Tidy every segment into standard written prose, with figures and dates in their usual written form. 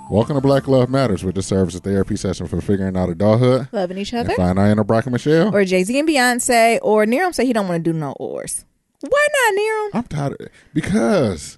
Welcome to Black Love Matters, with the service of therapy session for figuring out adulthood, loving each other, and find our inner Brock and Michelle, or Jay-Z and Beyonce, or Nerum say he don't want to do no ors. Why not, Nerum? I'm tired of it because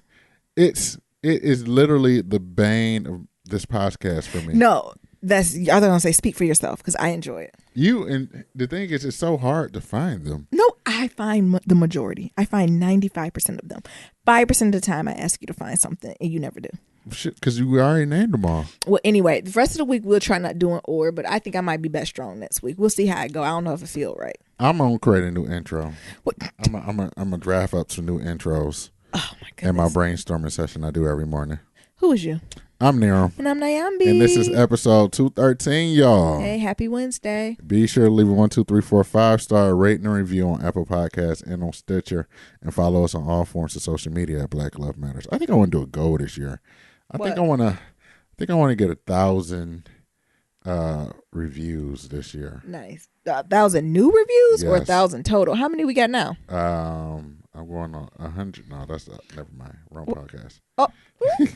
it is literally the bane of this podcast for me. No, I was gonna say speak for yourself because I enjoy it. And the thing is, it's so hard to find them. No, I find the majority. I find 95% of them. 5% of the time, I ask you to find something, and you never do. Shit, because you already named them all. Well, anyway, the rest of the week we'll try not doing or, but I think I might be best strong next week. We'll see how it go. I don't know if it feel right. I'm gonna create a new intro. What? I'm gonna draft up some new intros. Oh my goodness! In my brainstorming session I do every morning. Who is you? I'm Nerum. And I'm Nyambi. And this is episode 213, y'all. Hey, happy Wednesday. Be sure to leave a 1, 2, 3, 4, 5-star rating and review on Apple Podcasts and on Stitcher, and follow us on all forms of social media at Black Love Matters. I think I want to do a goal this year. I think I want to get 1,000 reviews this year. Nice. 1,000 new reviews, yes. Or 1,000 total? How many we got now? I'm going on 100. No, that's never mind. Wrong podcast. Oh. Oh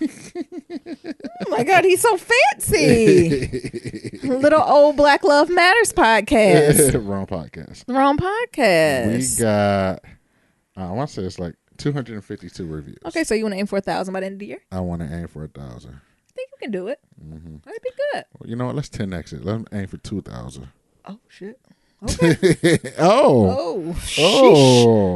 my God, he's so fancy. Little old Black Love Matters podcast. Wrong podcast. Wrong podcast. We got, I want to say it's like 252 reviews. Okay, so you want to aim for 1,000 by the end of the year? I want to aim for 1,000. I think you can do it. Mm-hmm. That'd be good. Well, you know what? Let's 10x it. Let's aim for 2,000. Oh, shit. Okay. Oh.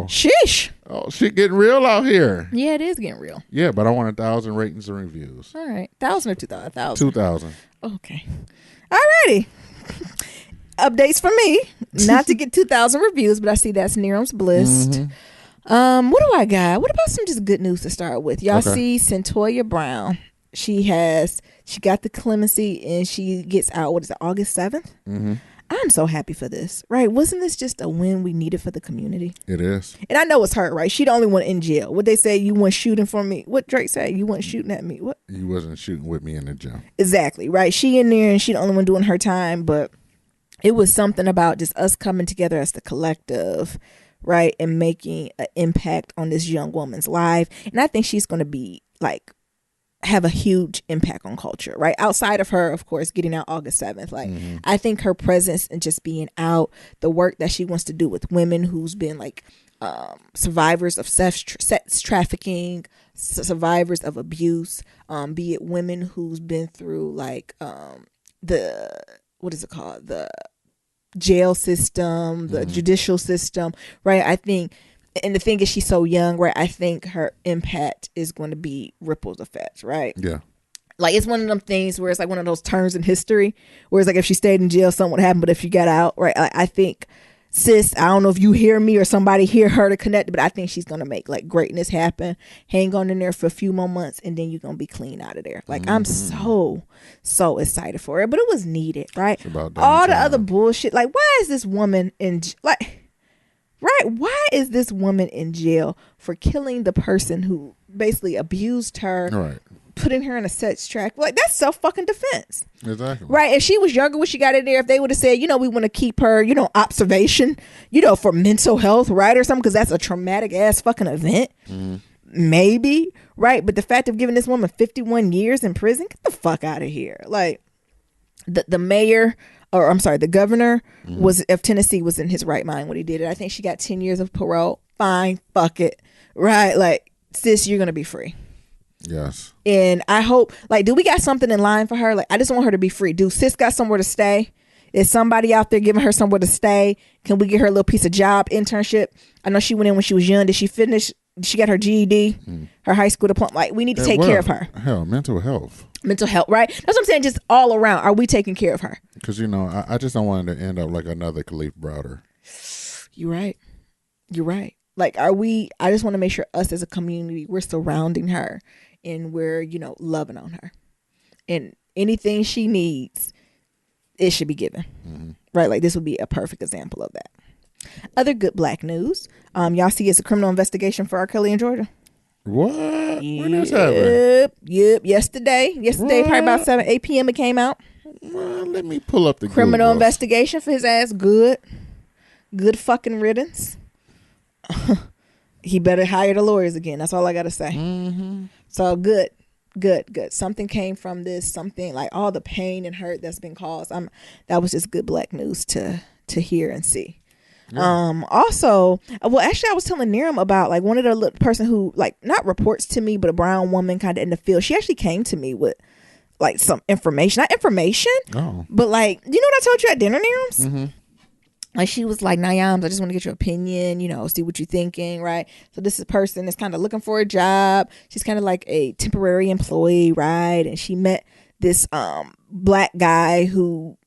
Shish. Oh, shit getting real out here. Yeah, it is getting real. Yeah, but I want 1,000 ratings and reviews. All right. 1,000 or 2,000? 1,000. 2,000. Okay. All righty. Updates for me. Not to get 2,000 reviews, but I see that's Nerum's Bliss. Mm-hmm. What do I got? What about some just good news to start with? Y'all see Centoya Brown. She got the clemency and she gets out, what is it, August 7th? Mm-hmm. I'm so happy for this, right? Wasn't this just a win we needed for the community? It is. And I know it's her, right? She the only one in jail. What they say, you weren't shooting for me. What Drake say? You weren't shooting at me. What? You wasn't shooting with me in the gym. Exactly, right? She in there and she the only one doing her time, but it was something about just us coming together as the collective, right? And making an impact on this young woman's life. And I think she's going to be like, have a huge impact on culture, right? Outside of her, of course, getting out August 7th. Like, I think her presence and just being out, the work that she wants to do with women who's been like survivors of sex trafficking, survivors of abuse, be it women who's been through like the jail system, the judicial system, right? I think, and the thing is, she's so young, right? I think her impact is going to be ripples effects, right? Yeah. Like, it's one of them things where it's like one of those turns in history where it's like if she stayed in jail, something would happen, but if she got out, right? I think, sis, I don't know if you hear me or somebody hear her to connect, but I think she's going to make like greatness happen. Hang on in there for a few more months and then you're going to be clean out of there. Like, I'm so excited for it, but it was needed, right? All the other bullshit. Like, why is this woman why is this woman in jail for killing the person who basically abused her, right, putting her in a sex track? Like, that's self-fucking-defense. Exactly. Right? If she was younger when she got in there, if they would have said, we want to keep her, observation, for mental health, right, or something, because that's a traumatic-ass fucking event, maybe, right? But the fact of giving this woman 51 years in prison, get the fuck out of here. Like, the mayor... or I'm sorry, the governor of Tennessee was in his right mind when he did it. I think she got 10 years of parole. Fine, fuck it. Right? Like, sis, you're going to be free. Yes. And I hope, like, do we got something in line for her? Like, I just want her to be free. Do sis got somewhere to stay? Is somebody out there giving her somewhere to stay? Can we get her a little piece of job internship? I know she went in when she was young. Did she finish? She got her GED, her high school diploma. Like, we need to take care of her. Hell, mental health, right? That's what I'm saying. Just all around. Are we taking care of her? Because, I just don't want her to end up like another Khalif Browder. You're right. Like, I just want to make sure us as a community, we're surrounding her and we're, loving on her. And anything she needs, it should be given. Right? Like, this would be a perfect example of that. Other good black news. Y'all see it's a criminal investigation for R. Kelly in Georgia. What? When is that? Yep. Yesterday, probably about 8 p.m. it came out. Well, let me pull up the criminal investigation for his ass. Good fucking riddance. He better hire the lawyers again. That's all I gotta say. So good. Good. Something came from this. Something like all the pain and hurt that's been caused. That was just good Black news to hear and see. Yeah. Also, well, actually, I was telling Niram about like one of the person who like not reports to me, but a brown woman kind of in the field. She actually came to me with like some information, not information, but like, you know what I told you at dinner, Nirams? Mm-hmm. Like she was like, Nayams, I just want to get your opinion, you know, see what you're thinking, right? So this is a person that's kind of looking for a job. She's kind of like a temporary employee, right? And she met this Black guy who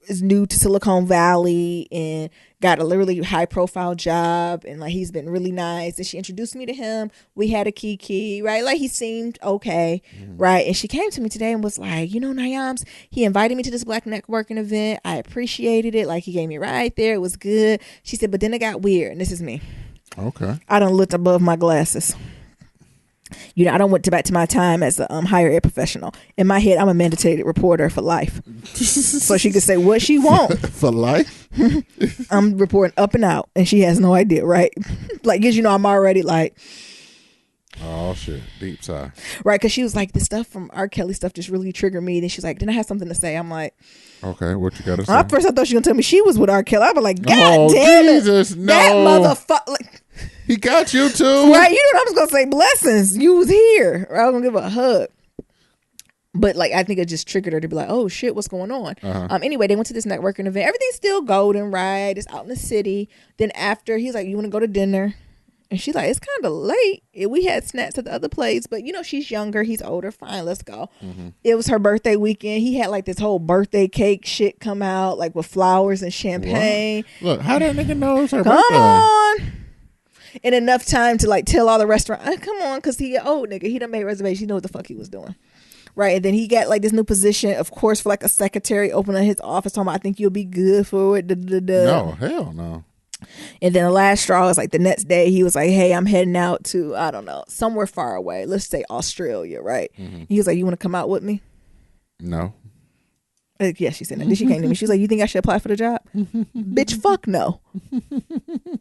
is new to Silicon Valley and got a literally high profile job, and like he's been really nice, and she introduced me to him. We had a kiki, right? Like he seemed okay, right? And she came to me today and was like, you know, Nayams, he invited me to this Black networking event. I appreciated it. Like he gave me right there. It was good. She said, but then it got weird, and this is me. Okay. I done looked above my glasses. You know, I don't went back to my time as a higher ed professional. In my head, I'm a mandated reporter for life. So she could say what she want. For life? I'm reporting up and out, and she has no idea, right? Like, because, you know, I'm already like... Oh, shit. Deep sigh. Right, because she was like, the stuff from R. Kelly stuff just really triggered me. Then she's like, then I have something to say. I'm like... Okay, what you got to say? At first, I thought she was going to tell me she was with R. Kelly. I was like, God damn Jesus, it. No. That motherfucker... Like, he got you too. Right, you know what I was gonna say? Blessings. You was here. I was gonna give her a hug. But like I think it just triggered her to be like, oh shit, what's going on? Anyway, they went to this networking event. Everything's still golden, right? It's out in the city. Then after, he's like, you wanna go to dinner? And she's like, it's kind of late. We had snacks at the other place, but you know, she's younger, he's older. Fine, let's go. It was her birthday weekend. He had like this whole birthday cake shit come out, like with flowers and champagne. What? Look, how that nigga knows her Come birthday? on. And enough time to like tell all the restaurant, come on, because he old nigga. He done made reservations. He know what the fuck he was doing. Right. And then he got like this new position, of course, for like a secretary, opening his office, talking about, I think you'll be good for it. No, hell no. And then the last straw was like the next day, he was like, hey, I'm heading out to, I don't know, somewhere far away. Let's say Australia, right? He was like, you want to come out with me? No. Yeah, she said that. Then she came to me. She was like, you think I should apply for the job? Bitch, fuck no.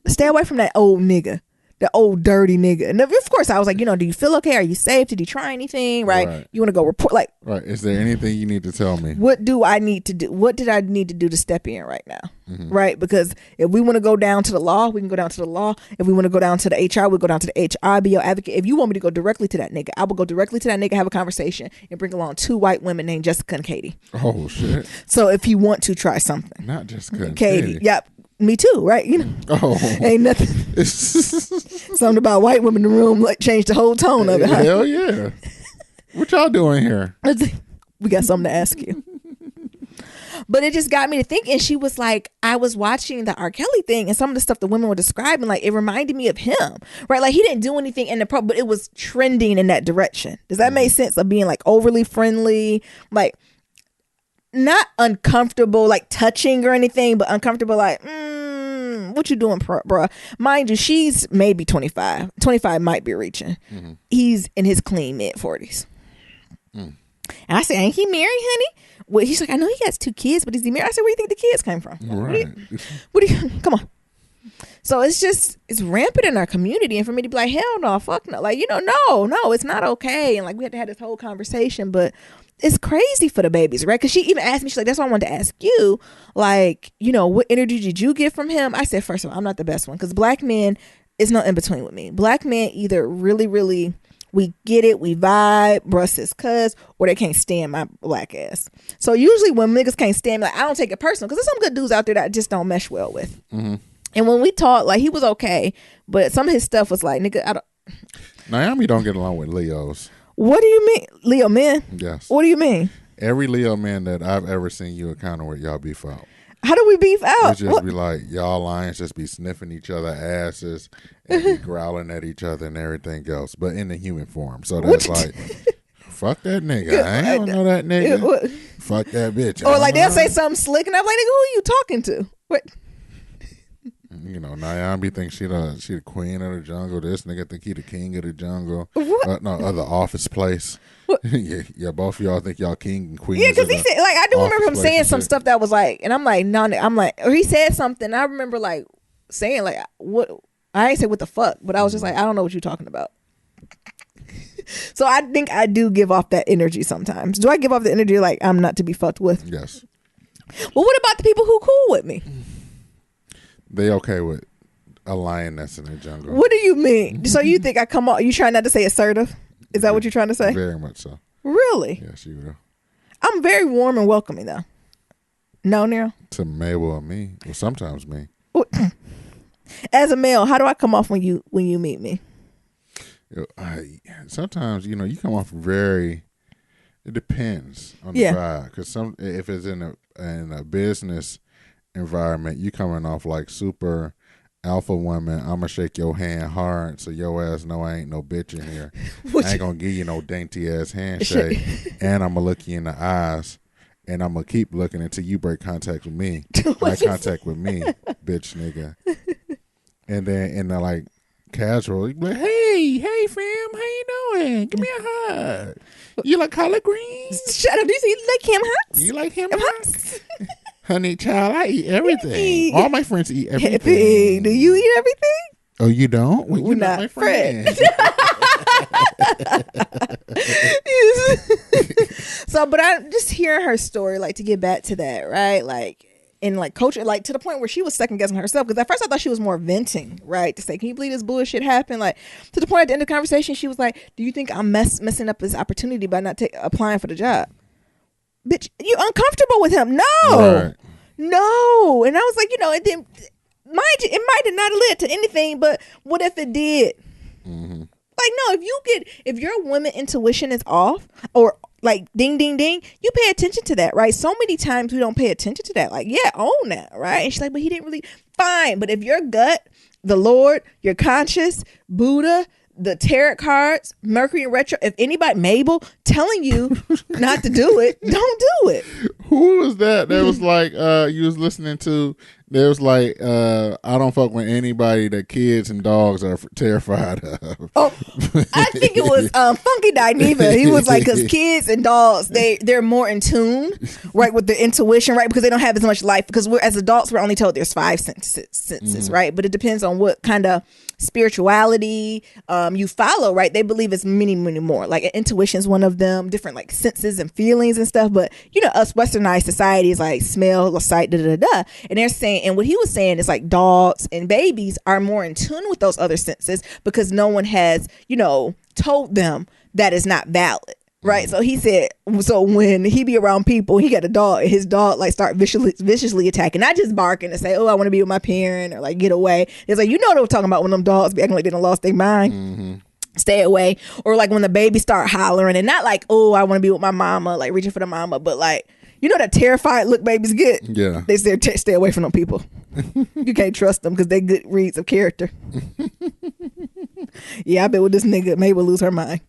Stay away from that old nigga. The old dirty nigga. And of course I was like, you know, do you feel okay? Are you safe? Did you try anything? Right. You want to go report, like, right. Is there anything you need to tell me? What do I need to do? What did I need to do to step in right now? Right. Because if we want to go down to the law, we can go down to the law. If we want to go down to the HR, we go down to the HR, be your advocate. If you want me to go directly to that nigga, I will go directly to that nigga, have a conversation, and bring along 2 white women named Jessica and Katie. Oh shit. So if you want to try something. Not Jessica and Katie. Yep. Me too, right? You know, ain't nothing. Something about white women in the room like changed the whole tone of it. Huh? Hell yeah! What y'all doing here? We got something to ask you. But it just got me to think, and she was like, I was watching the R. Kelly thing, and some of the stuff the women were describing, like it reminded me of him, right? Like he didn't do anything in the but it was trending in that direction. Does that make sense? Of being like overly friendly, like. Not uncomfortable, like touching or anything, but uncomfortable, like, what you doing, bruh? Mind you, she's maybe 25. 25 might be reaching. He's in his clean mid-40s. And I said, ain't he married, honey? Well, he's like, I know he has 2 kids, but is he married? I said, where do you think the kids came from? Right. What do you come on. So it's rampant in our community, and for me to be like, hell no, fuck no. Like, you know, no, it's not okay. And like, we had to have this whole conversation, but it's crazy for the babies, right? Because she even asked me, she's like, that's why I wanted to ask you, like, you know, what energy did you get from him? I said, first of all, I'm not the best one, because Black men, it's no in between with me. Black men either really, really, we get it, we vibe, bruh his cuz, or they can't stand my Black ass. So usually when niggas can't stand me, like, I don't take it personal, because there's some good dudes out there that I just don't mesh well with. And when we talked, like, he was okay, but some of his stuff was like, nigga, I don't. Naomi don't get along with Leos. What do you mean? Leo men? Yes. What do you mean? Every Leo man that I've ever seen you encounter with, y'all beef out. How do we beef out? It just be like, y'all lions just be sniffing each other asses and be growling at each other and everything else, but in the human form. So that's like, fuck that nigga. I don't know that nigga. Fuck that bitch. Or like they'll say something slick and I'm like, nigga, who are you talking to? What? You know, Nyambi thinks she the queen of the jungle. This nigga think he the king of the jungle. What? No, other office place. yeah, both of y'all think y'all king and queen. Yeah, because he said, like, I do remember him saying some stuff that was like, and I'm like, no, I'm like, or he said something. I remember like saying like, what? I ain't say what the fuck, but I was just like, I don't know what you're talking about. So I think I do give off that energy sometimes. Do I give off the energy like I'm not to be fucked with? Yes. Well, what about the people who cool with me? They okay with a lioness in the jungle. What do you mean? So you think I come on? You trying not to say assertive? Is that what you're trying to say? Very much so. Really? Yes, you will. I'm very warm and welcoming though. No, Neil? To Mabel or me. Well, sometimes me. As a male, how do I come off when you meet me? Sometimes, you come off very, it depends on the vibe. Because if it's in a business environment, you coming off like super alpha woman. I'm gonna shake your hand hard so your ass know I ain't no bitch in here. I ain't gonna give you no dainty ass handshake, and I'm gonna look you in the eyes, and I'm gonna keep looking until you break contact with me. Eye contact with me, bitch nigga. And then in the like casual, you be like, hey fam, how you doing? Give me a hug. You like collard greens? Shut up. Do you like ham hocks? You like ham hocks? Honey, child, I eat everything. All my friends eat everything. Do you eat everything? Oh, you don't? Well, we're not my friends. So, but I'm just hearing her story, like to get back to that, right? Like in like culture, like to the point where she was second guessing herself. Because at first I thought she was more venting, right? To say, can you believe this bullshit happened? Like to the point at the end of the conversation, she was like, do you think I'm messing up this opportunity by not applying for the job? Bitch, you uncomfortable with him? No, right. No. And I was like, and then mind you, it might have not led to anything, but what if it did? Mm-hmm. Like, no, if your woman intuition is off or like ding, ding, ding, you pay attention to that, right? So many times we don't pay attention to that. Like, yeah, own that, right? And she's like, but he didn't really, fine. But if your gut, the Lord, your conscious, Buddha, the tarot cards, Mercury in retro, if anybody, Mabel, telling you not to do it, don't do it. Who was that? That was like, you was listening to, there was like, I don't fuck with anybody that kids and dogs are terrified of. Oh, I think it was Funky Dineva. He was like, because kids and dogs, they're more in tune, right, with their intuition, right, because they don't have as much life. Because as adults, we're only told there's 5 senses, right? But it depends on what kind of spirituality you follow, right? They believe it's many, many more. Like intuition is one of them, different like senses and feelings and stuff. But us westernized society is like smell, sight, and they're saying, and what he was saying is like dogs and babies are more in tune with those other senses because no one has told them that is not valid, right? So he said, so when he be around people, he got a dog, and his dog like start viciously attacking, not just barking and say, oh, I want to be with my parent or like get away. It's like, they were talking about when them dogs be acting like they done lost their mind. Mm-hmm. Stay away. Or like when the baby start hollering, and not like, oh, I want to be with my mama, like reaching for the mama, but like, that terrified look babies get. Yeah, they say stay away from them people. You can't trust them because they good reads of character. Yeah, I bet with this nigga Mabel lose her mind.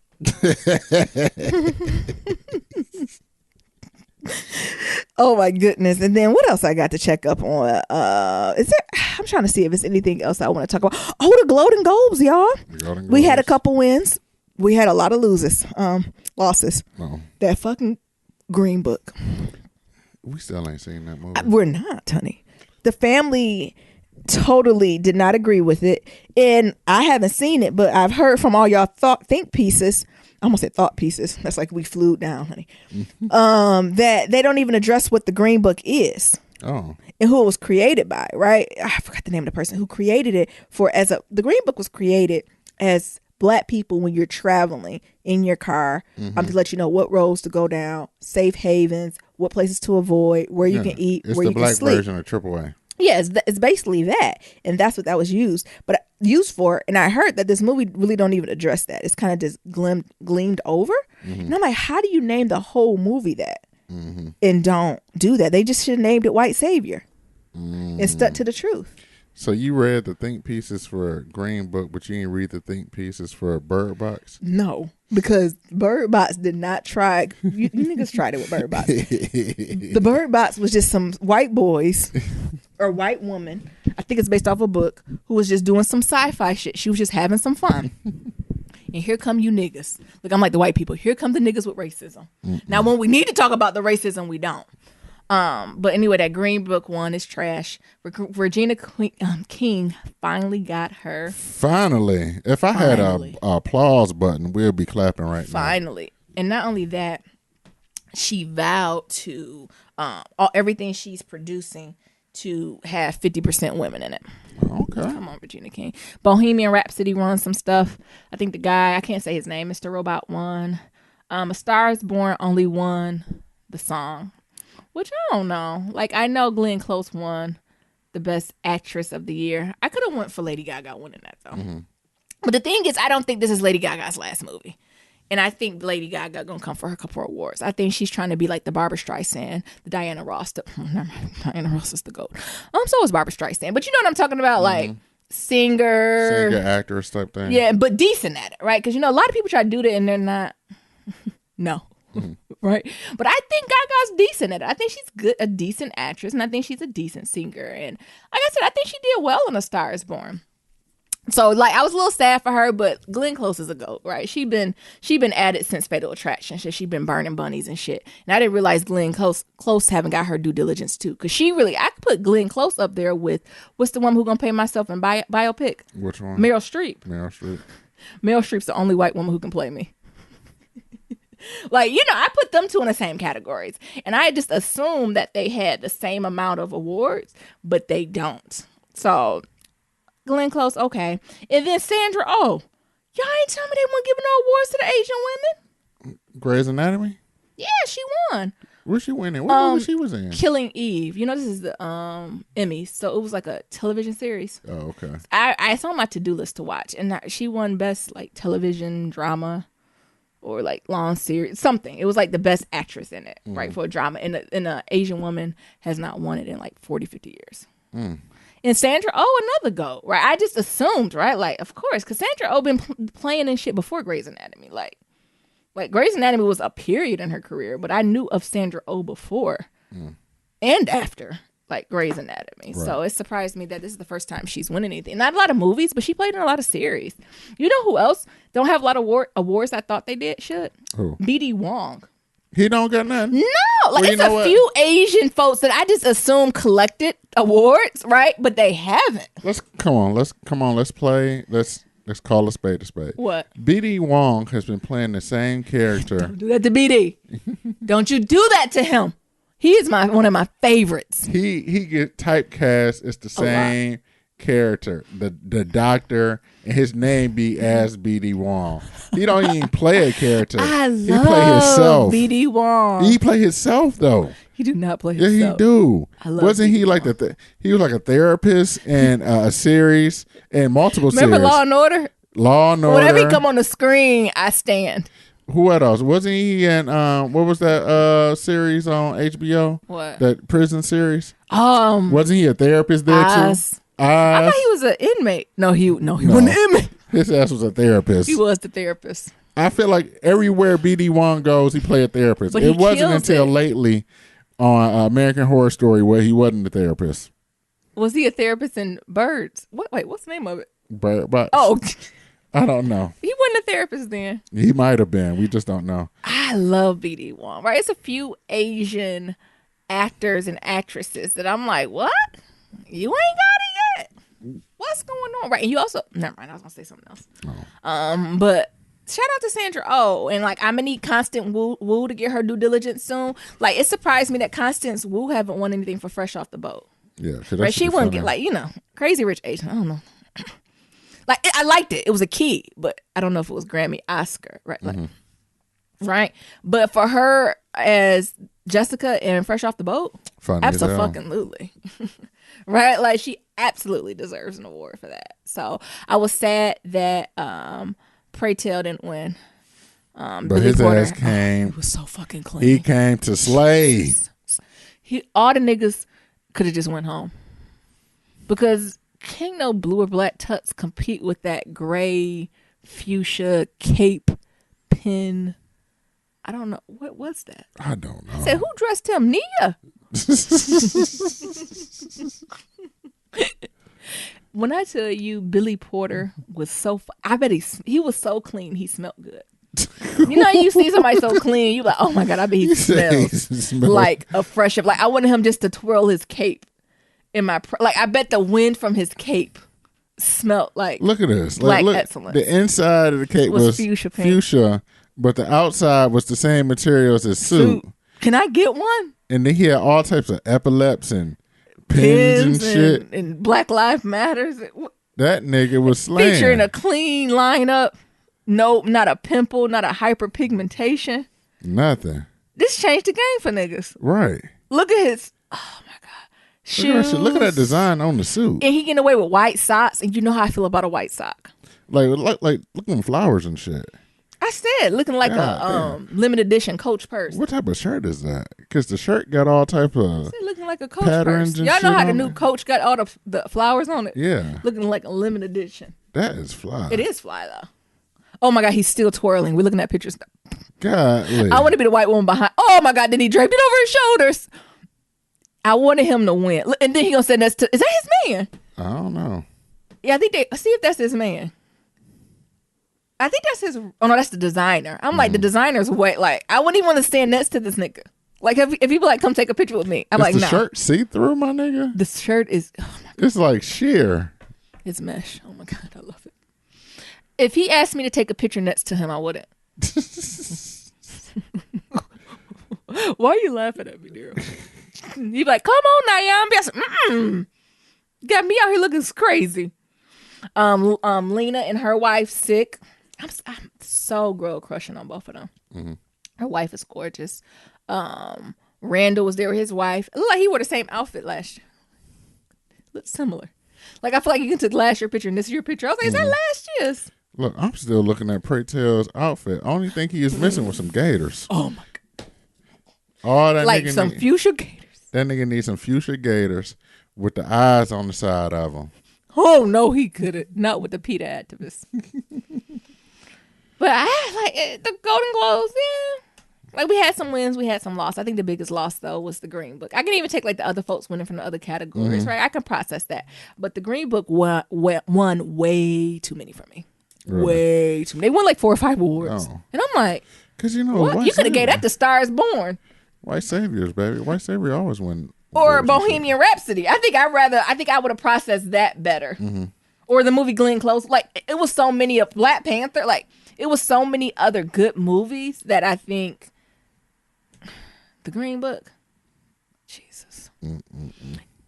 Oh my goodness. And then what else I got to check up on? I'm trying to see if there's anything else I want to talk about. Oh, the Golden Globes, y'all. We had a couple wins. We had a lot of losses. Losses. No. That fucking Green Book. We still ain't seen that movie. We're not, honey. The family totally did not agree with it. And I haven't seen it, but I've heard from all y'all think pieces. I almost said thought pieces. That's like we flew down, honey. That they don't even address what the Green Book is. Oh. And who it was created by, right? I forgot the name of the person who created it the Green Book was created as Black people when you're traveling in your car, to let you know what roads to go down, safe havens, what places to avoid, where you can eat, where you can sleep. It's the Black version of AAA. Yeah, it's basically that, and that's what that was used for. And I heard that this movie really don't even address that. It's kind of just gleamed over. Mm-hmm. And I'm like, how do you name the whole movie that, and don't do that? They just should have named it White Savior, and stuck to the truth. So you read the think pieces for Green Book, but you didn't read the think pieces for Bird Box? No, because Bird Box did not try. You niggas tried it with Bird Box. The Bird Box was just some white boys or white woman. I think it's based off a book who was just doing some sci-fi shit. She was just having some fun. And here come you niggas. Look, I'm like the white people. Here come the niggas with racism. Mm-mm. Now, when we need to talk about the racism, we don't. But anyway, that Green Book one is trash. Regina King finally got her. Finally. If I had a applause button, we'll be clapping right now. Finally. And not only that, she vowed to everything she's producing to have 50% women in it. Okay. Come on, Regina King. Bohemian Rhapsody runs some stuff. I think the guy, I can't say his name, Mr. Robot won. A Star is Born only won the song, which I don't know. Like, I know Glenn Close won the Best Actress of the Year. I could have went for Lady Gaga winning that, though. Mm-hmm. But the thing is, I don't think this is Lady Gaga's last movie. And I think Lady Gaga gonna come for her couple of awards. I think she's trying to be like the Barbara Streisand, the Diana Ross. Diana Ross is the GOAT. So is Barbara Streisand. But you know what I'm talking about? Like, singer, actress type thing. Yeah, but decent at it, right? Because, you know, a lot of people try to do that and they're not. No. Right? But I think Gaga's decent at it. I think she's a decent actress, and I think she's a decent singer. And like I said, I think she did well in A Star is Born. So, like, I was a little sad for her, but Glenn Close is a GOAT, right? She been at it since Fatal Attraction. She been burning bunnies and shit. And I didn't realize Glenn Close haven't got her due diligence too, because I could put Glenn Close up there with what's the one who gonna pay myself in biopic? Which one? Meryl Streep. Meryl Streep's the only white woman who can play me. Like, you know, I put them two in the same categories, and I just assumed that they had the same amount of awards, but they don't. So. Glenn Close, okay. And then Sandra Oh. Y'all ain't tell me they weren't giving no awards to the Asian women. Grey's Anatomy? Yeah, she won. Where's she winning? What movie she was in? Killing Eve. You know, this is the Emmys. So it was like a television series. Oh, okay. I saw my to-do list to watch. And she won best like television drama or like long series. Something. It was like the best actress in it, right, for a drama. And an Asian woman has not won it in like 40, 50 years. And Sandra Oh, another GOAT, right? I just assumed, right? Like, of course, because Sandra Oh been playing in shit before Grey's Anatomy. Like Grey's Anatomy was a period in her career, but I knew of Sandra Oh before and after, like, Grey's Anatomy. Right. So it surprised me that this is the first time she's winning anything. Not a lot of movies, but she played in a lot of series. You know who else don't have a lot of awards I thought they should? Who? B.D. Wong. He don't got nothing? No, like, it's a few Asian folks that I just assume collected awards, right? But they haven't. Let's play. Let's call a spade a spade. What? B.D. Wong has been playing the same character. Don't do that to B.D. Don't you do that to him. He is one of my favorites. He get typecast as the same character, the doctor, and his name be as B.D. Wong. He don't even play a character. He play himself. B.D. Wong. He play himself though. He do not play himself. Yeah, he do. Wasn't he like he was like a therapist in a series and multiple series. Remember Law and Order? Law and Order. Whenever he come on the screen, I stand. Who else? Wasn't he in what was that series on HBO? What? That prison series? Wasn't he a therapist there too? I thought he was an inmate. No, he wasn't an inmate. His ass was a therapist. He was the therapist. I feel like everywhere B.D. Wong goes, he play a therapist. But it wasn't until lately on American Horror Story where he wasn't a therapist. Was he a therapist in Birds? Wait, what's the name of it? Birds. Oh, I don't know. He wasn't a therapist then. He might have been. We just don't know. I love B.D. Wong. Right, it's a few Asian actors and actresses that I'm like, what? You ain't got it yet. What's going on? Right. And you also, never mind, I was gonna say something else. Oh. But shout out to Sandra Oh, and like, I'm gonna need Constance Wu to get her due diligence soon. Like, it surprised me that Constance Wu haven't won anything for Fresh Off the Boat. Yeah, right. She wouldn't get, like, Crazy Rich Asian. I don't know. Like, I liked it. It was a key, but I don't know if it was Grammy, Oscar, right? Like, right. But for her as Jessica in Fresh Off the Boat, absolutely. Right? Like, she absolutely deserves an award for that. So I was sad that Pray Tell didn't win. But Billy his Porter, ass came. He was so fucking clean. He came to slay. All the niggas could have just went home. Because King No Blue or Black Tux compete with that gray fuchsia cape pin. I don't know. What was that? I don't know. I said, who dressed him? Nia. When I tell you Billy Porter was so, I bet he was so clean, he smelled good. You know, you see somebody so clean, you like, oh my God, I bet he smells like a fresh. Like I wanted him just to twirl his cape in my like. I bet the wind from his cape smelled like. Look at this. Black look, excellence. The inside of the cape was fuchsia, but the outside was the same material as his suit. Can I get one? And then he had all types of epaulets and pins and shit. And Black Lives Matters. That nigga was slaying. Featuring a clean lineup. No, not a pimple, not a hyperpigmentation. Nothing. This changed the game for niggas. Right. Look at his, oh my God, shoes. Look at that design on the suit. And he getting away with white socks. And you know how I feel about a white sock. Like look at them flowers and shit. I said, looking like a limited edition Coach purse. What type of shirt is that? Because the shirt got all type of looking like a Coach purse. Y'all know how the new Coach got all the flowers on it? Yeah. Looking like a limited edition. That is fly. It is fly, though. Oh, my God, he's still twirling. We're looking at pictures. God. I want to be the white woman behind. Oh, my God, then he draped it over his shoulders. I wanted him to win. And then he going to say, is that his man? I don't know. Yeah, I think see if that's his man. I think that's his. Oh no, that's the designer. I'm like, the designer's way. Like, I wouldn't even want to stand next to this nigga. Like, if people like come take a picture with me, I'm like, no. The shirt see through, my nigga. The shirt is. Oh my God. It's like sheer. It's mesh. Oh my God, I love it. If he asked me to take a picture next to him, I wouldn't. Why are you laughing at me, dear? He'd be like, "Come on now, y'all." Got me out here looking crazy. Lena and her wife sick. I'm so girl crushing on both of them. Mm-hmm. Her wife is gorgeous. Randall was there with his wife. It looked like he wore the same outfit last year. Looked similar. Like, I feel like you can take last year's picture and this year's picture. I was like, is that last year's? Look, I'm still looking at Pray Tell's outfit. Only thing he is missing was some gators. Oh my God. All that like nigga some fuchsia gators. That nigga needs some fuchsia gators with the eyes on the side of them. Oh no, he couldn't. Not with the PETA activists. But I like the Golden Globes, yeah. Like, we had some wins, we had some losses. I think the biggest loss, though, was the Green Book. I can even take, like, the other folks winning from the other categories, right? I can process that. But the Green Book won way too many for me. Really? Way too many. They won, like, 4 or 5 awards. Oh. And I'm like, because you know, what? You could have gave that to Star is Born. White Saviors, baby. White Savior always win. Or Bohemian Rhapsody. I think I would have processed that better. Mm-hmm. Or the movie Glenn Close. Like, it was so many of Black Panther. Like, it was so many other good movies that I think the Green Book. Jesus.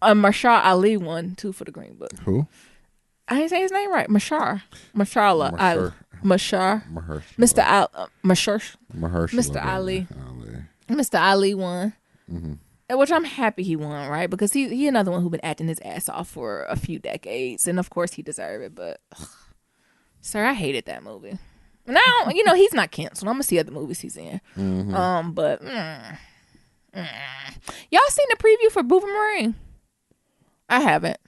Mahershala Ali won too for the Green Book. Who? I didn't say his name right. Mahershala Ali. Mr. Ali. Mr. Ali won. Mm-hmm. Which I'm happy he won, right? Because he another one who been acting his ass off for a few decades, and of course he deserved it. But sir, I hated that movie. Now he's not canceled. I'm gonna see other movies he's in. Mm-hmm. But y'all seen the preview for Boomerang? I haven't.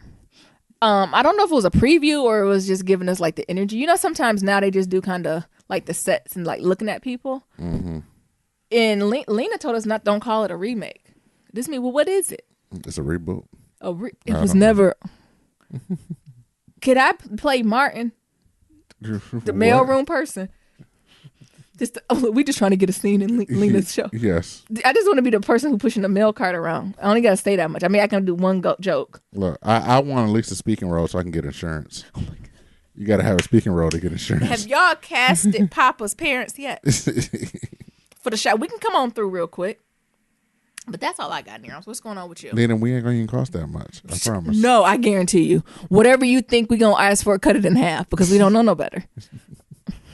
I don't know if it was a preview or it was just giving us like the energy. You know, sometimes now they just do kind of like the sets and like looking at people. Mm-hmm. And Lena told us don't call it a remake. This mean, well, what is it? It's a reboot. It was never. Could I play Martin, the mailroom person? We just trying to get a scene in Lena's show. Yes. I just want to be the person who pushing the mail cart around. I only got to say that much. I mean, I can do one joke. Look, I want at least a speaking role so I can get insurance. Oh my God. You got to have a speaking role to get insurance. Have y'all casted Papa's parents yet? For the show. We can come on through real quick. But that's all I got, Nero. So what's going on with you? Lena, we ain't going to even cost that much. I promise. No, I guarantee you. Whatever you think we going to ask for, cut it in half because we don't know no better.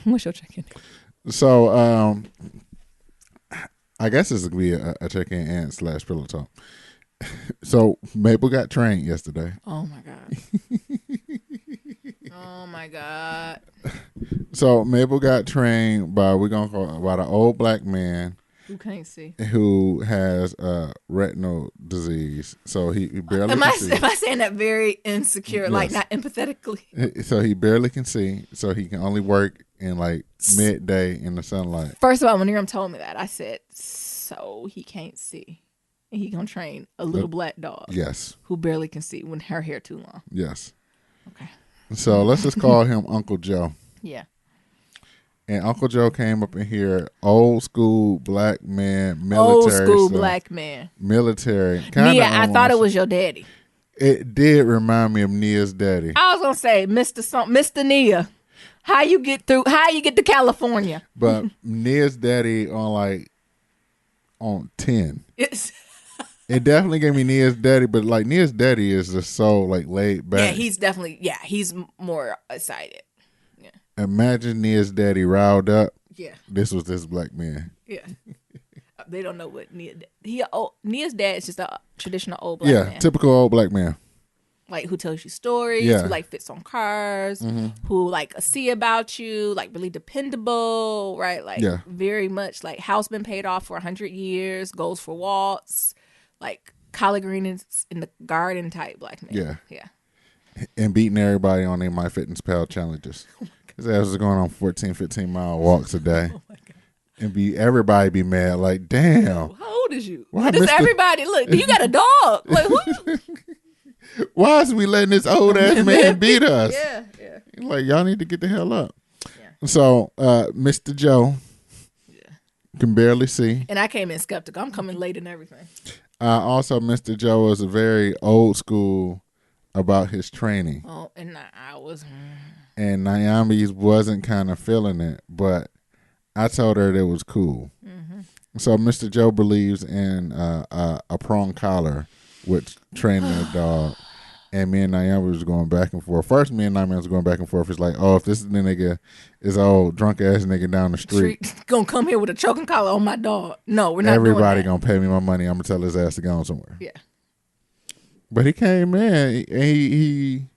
What's your check-in? So, I guess this is going to be a check-in and / pillow talk. So, Mabel got trained yesterday. Oh, my God. Oh, my God. So, Mabel got trained by the old black man. Who can't see? Who has retinal disease. So, he barely can see. Am I saying that very insecure, yes. Like not empathetically? So, he barely can see. So, he can only work in like midday in the sunlight. First of all, when Niram told me that, I said, so he can't see. And he gonna train a little black dog. Yes. Who barely can see when her hair too long. Yes. Okay. So let's just call him Uncle Joe. Yeah. And Uncle Joe came up in here, old school black man, military Old school stuff, black man. Military. Nia, I thought it was your daddy. It did remind me of Nia's daddy. I was gonna say, Mr. Nia, how you get to California? But Nia's daddy on 10. It definitely gave me Nia's daddy, but like Nia's daddy is just so like laid back. Yeah, he's more excited. Yeah. Imagine Nia's daddy riled up. Yeah. This was this black man. Yeah. They don't know what Nia's dad is just a traditional old black man. Yeah, typical old black man. Like who tells you stories, who like fits on cars, who like see about you, like really dependable, right? Like very much like house been paid off for 100 years, goes for walks, like collard greens in the garden type black man. Yeah. Yeah. And beating everybody on their MyFitnessPal challenges. His ass was going on 14, 15-mile walks a day. Oh my God. And everybody be mad, like, damn. How old is you? Why does everybody look? You got a dog? Like, who? Why is we letting this old ass man beat us? Yeah. Like, y'all need to get the hell up. Yeah. So, Mr. Joe can barely see. And I came in skeptical. I'm coming late and everything. Also, Mr. Joe is very old school about his training. Oh, and I was. And Naomi's wasn't kind of feeling it, but I told her that it was cool. Mm-hmm. So Mr. Joe believes in a prong collar with training a dog. And me and Naomi was going back and forth. First, me and Naomi was going back and forth. It's like, oh, if this is the nigga, is old drunk ass nigga down the street gonna come here with a choking collar on my dog. No, we're not. Everybody gonna pay me my money. I'm gonna tell his ass to go on somewhere. Yeah. But he came in and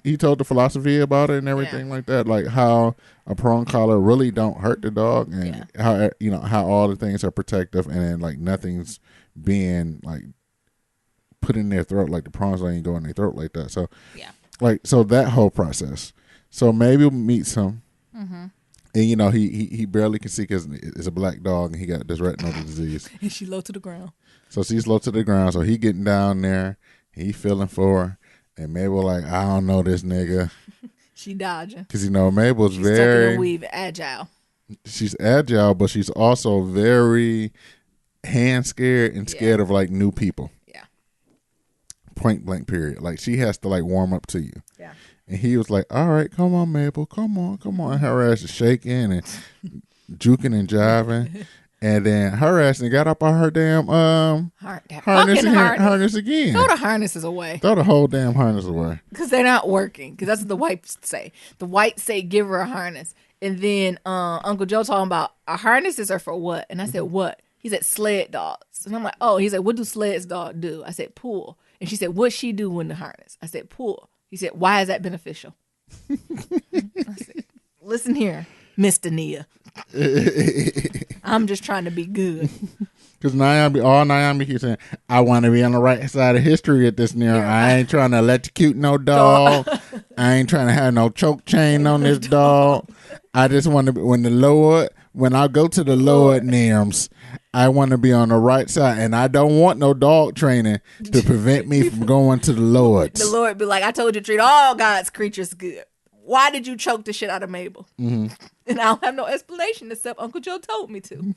he told the philosophy about it and everything like that, like how a prong collar really don't hurt the dog and how all the things are protective and then like nothing's being like put in their throat, like the prongs ain't go in their throat like that. So so that whole process. So maybe we'll meet some, and he barely can see because it's a black dog and he got this retinal disease. And she low to the ground. So she's low to the ground. So he getting down there, he feeling for her. And Mabel like, I don't know this nigga. She dodging. Because, Mabel's she's very... and weave, agile. She's agile, but she's also very hand scared and scared of, like, new people. Yeah. Point blank period. Like, she has to, like, warm up to you. Yeah. And he was like, all right, come on, Mabel. Come on. And her ass is shaking and juking and jiving. And then her ass got up on her damn harness again. Throw the harnesses away. Throw the whole damn harness away. Because they're not working. Because that's what the whites say. The whites say give her a harness. And then Uncle Joe talking about harnesses are for what? And I said, what? He said sled dogs. And I'm like, oh. He said, what do sled dogs do? I said, pull. And she said, what she do in the harness? I said, pull. He said, why is that beneficial? I said, listen here, Mr. Nia. I'm just trying to be good. Because Naomi keeps saying, I want to be on the right side of history at this near. I ain't trying to electrocute no dog. I ain't trying to have no choke chain on this dog. I just want to be, when I go to the Lord NIMS, I want to be on the right side. And I don't want no dog training to prevent me from going to the Lord's. The Lord be like, I told you to treat all God's creatures good. Why did you choke the shit out of Mabel? Mm-hmm. And I don't have no explanation except Uncle Joe told me to.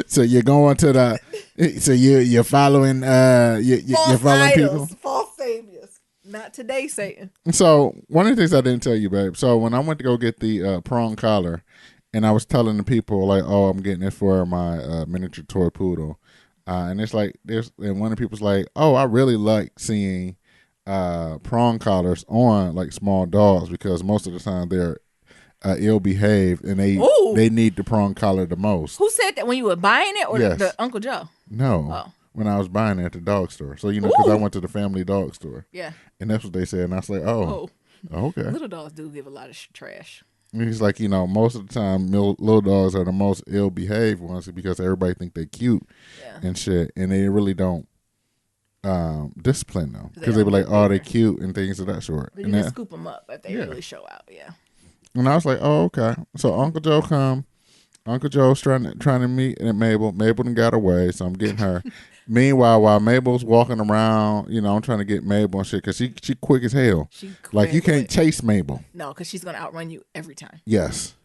So you're going to you're following you're following idols, people, false saviors. Not today, Satan. So one of the things I didn't tell you, babe. So when I went to go get the prong collar, and I was telling the people like, oh, I'm getting it for my miniature toy poodle, and it's like and one of the people's like, oh, I really like seeing prong collars on like small dogs because most of the time they're ill behaved and they need the prong collar the most. Who said that when you were buying it or the Uncle Joe? No, when I was buying it at the dog store. So because I went to the family dog store. Yeah, and that's what they said, and I was like, oh okay. Little dogs do give a lot of trash. And he's like, most of the time little dogs are the most ill behaved ones because everybody think they cute and shit, and they really don't discipline them because they be like, oh, they cute and things of that sort. But you can scoop them up if they really show out. Yeah. And I was like, oh, okay. So Uncle Joe come. Uncle Joe's trying to meet Mabel. Mabel done got away, so I'm getting her. Meanwhile, while Mabel's walking around, I'm trying to get Mabel and shit because she quick as hell. Like you can't chase Mabel. No, because she's gonna outrun you every time. Yes.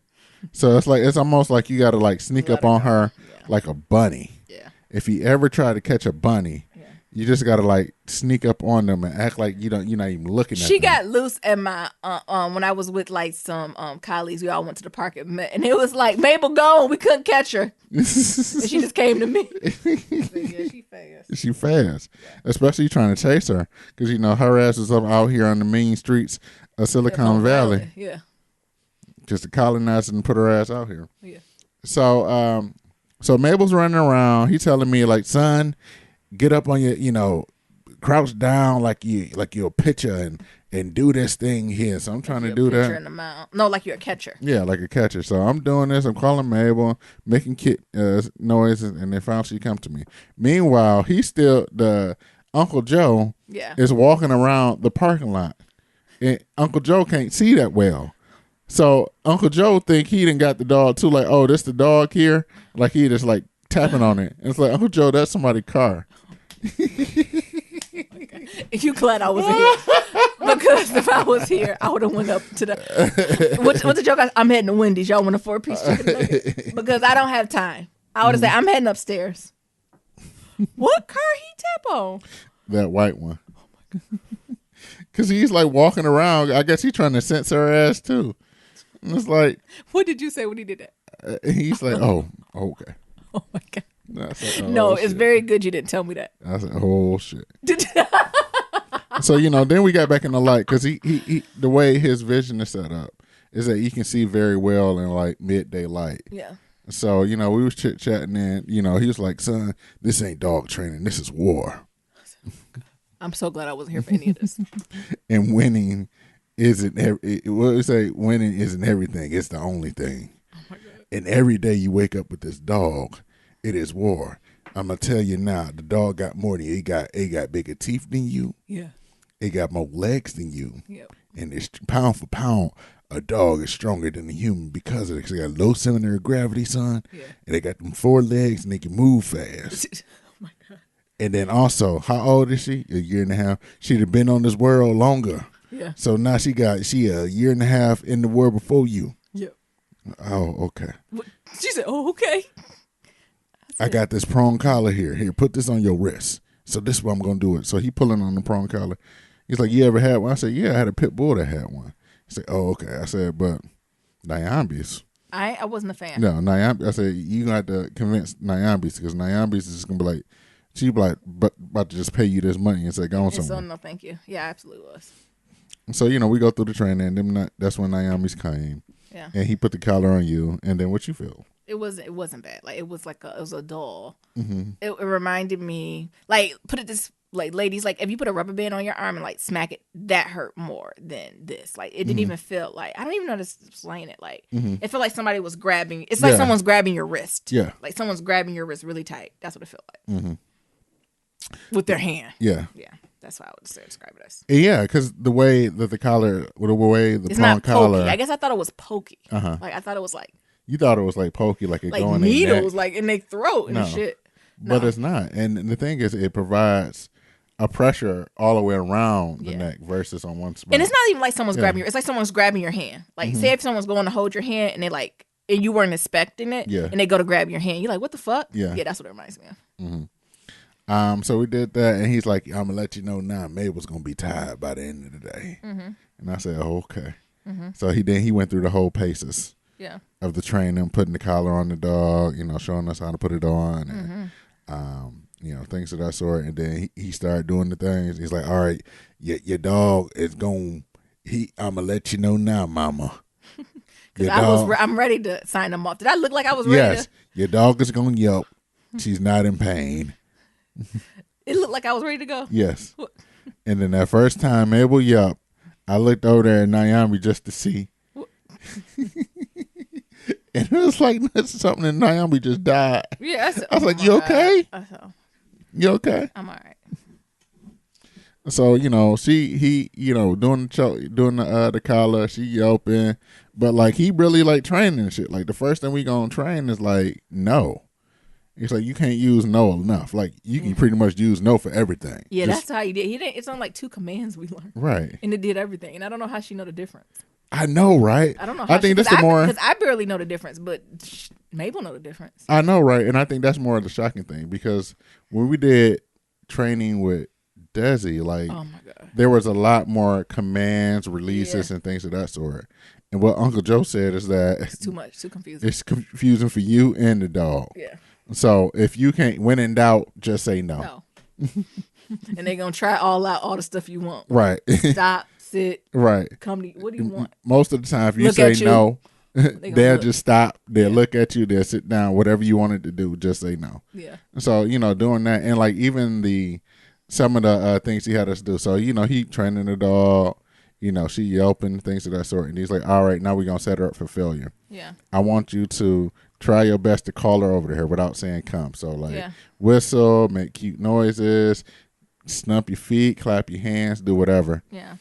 So it's almost like you got to like sneak up on her like a bunny. Yeah. If you ever try to catch a bunny, you just got to like sneak up on them and act like you're not even looking at them. She got loose at my when I was with like some colleagues. We all went to the park and it was like Mabel gone. We couldn't catch her. And she just came to me. Yeah, she fast. She fast, especially trying to chase her because her ass is up out here on the mean streets of Silicon Valley. Yeah. Just to colonize and put her ass out here. Yeah. So Mabel's running around. He telling me like, son, get up on your, crouch down like you're a pitcher and do this thing here. So I'm trying to do that. In the mound. No, like you're a catcher. Yeah, like a catcher. So I'm doing this. I'm calling Mabel, making noises, and then finally she comes to me. Meanwhile, the Uncle Joe is walking around the parking lot, and Uncle Joe can't see that well. So Uncle Joe think he done got the dog too. Like, oh, this the dog here. Like he just like tapping on it. And it's like, Uncle Joe, that's somebody's car. You glad I wasn't here? Because if I was here, I would have went up to the. What's the joke? I'm heading to Wendy's. Y'all want a 4-piece chicken nugget? Because I don't have time. I would have said I'm heading upstairs. What car he tap on? That white one. Oh my god. Because he's like walking around. I guess he's trying to sense her ass too. And it's like, what did you say when he did that? He's like, oh, okay. Oh my god. Like, oh, no, it's shit. very good you didn't tell me that. I said, oh shit. So then we got back in the light because he the way his vision is set up is that you can see very well in like midday light. Yeah. So we was chit chatting and he was like, son, this ain't dog training, this is war. I'm so glad I wasn't here for any of this. And winning winning isn't everything. It's the only thing. Oh my God. And every day you wake up with this dog, it is war. I'm gonna tell you now, the dog got more than you. It got bigger teeth than you. Yeah. It got more legs than you. Yep. And it's pound for pound, a dog is stronger than a human because of it. 'Cause they got low center of gravity, son. Yeah. And they got them 4 legs and they can move fast. Oh my God. And then also, how old is she? 1.5 years. She'd have been on this world longer. Yeah. So now she 1.5 years in the world before you. Yep. Oh, okay. She said, "Oh, okay." I got this prong collar here. Here, put this on your wrist. So this is what I'm gonna do it. So he pulling on the prong collar. He's like, "You ever had one?" I said, "Yeah, I had a pit bull that had one." He said, "Oh, okay." I said, "But Nyambis." I wasn't a fan. No, Nyambis. I said, "You gonna have to convince Nyambis because Nyambis is just gonna be like, she be like, but about to just pay you this money and say, go on somewhere." So no, thank you. Yeah, I absolutely was. So we go through the training, and that's when Nyambis came. Yeah. And he put the collar on you, and then what you feel? It wasn't bad. Like it was a doll. Mm-hmm. It reminded me, like, put it this, like, ladies, like if you put a rubber band on your arm and like smack it, that hurt more than this. Like it didn't even feel like, I don't even know how to explain it. Like it felt like somebody was grabbing. It's like someone's grabbing your wrist. Yeah. Like someone's grabbing your wrist really tight. That's what it felt like. With their hand. Yeah. Yeah. That's what I would describe it as. Yeah, because the way that the collar, the way the It's prong not collar. pokey. I guess I thought it was pokey. Uh-huh. Like I thought it was like. You thought it was like pokey, like it Like going needles, in like in their throat and shit. But it's not. And the thing is, it provides a pressure all the way around the neck versus on one spot. And it's not even like someone's grabbing it's like someone's grabbing your hand. Like say if someone's going to hold your hand and they like, and you weren't expecting it, and they go to grab your hand, you're like, what the fuck? Yeah, that's what it reminds me of. So we did that, and he's like, I'm gonna let you know now, Mabel's gonna be tired by the end of the day. And I said, oh, okay. So he went through the whole paces of the training, putting the collar on the dog, showing us how to put it on, and things of that sort. And then he started doing the things. He's like, all right, your dog is going. I'm gonna let you know now, mama. Because I'm ready to sign them off. Did I look like I was ready? Yes, your dog is gonna yelp. She's not in pain. It looked like I was ready to go. Yes. And then that first time Mabel yelped, I looked over there at Nyami just to see. And it was like something, and Nyami just died. Yeah, I was like, you okay? You okay? I'm all right. So, he doing the collar, she yelping, but like he really like training and shit. Like the first thing we gonna train is like no. He's like, you can't use no enough. Like, you can pretty much use no for everything. Yeah, that's how he did. He didn't. It's on like 2 commands we learned. Right. And it did everything. And I don't know how she know the difference. I know, right? I don't know how I think that's the more... Because I barely know the difference, but Mabel know the difference. I know, right? And I think that's more of the shocking thing, because when we did training with Desi, like, oh my God, there was a lot more commands, releases, and things of that sort. And what Uncle Joe said is that... It's too much, too confusing. It's confusing for you and the dog. Yeah. So if you can't, when in doubt, just say no. No. And they're going to try all the stuff you want. Right. Stop, sit. Right. Come to, what do you want? Most of the time, if you say no, they'll just stop. They'll look at you. They'll sit down. Whatever you wanted to do, just say no. Yeah. So, doing that. And like even some of the things he had us do. So, he training the dog. She yelping, things of that sort. And he's like, all right, now we're going to set her up for failure. Yeah. I want you to try your best to call her over to her without saying come. So like whistle, make cute noises, snump your feet, clap your hands, do whatever. Yeah.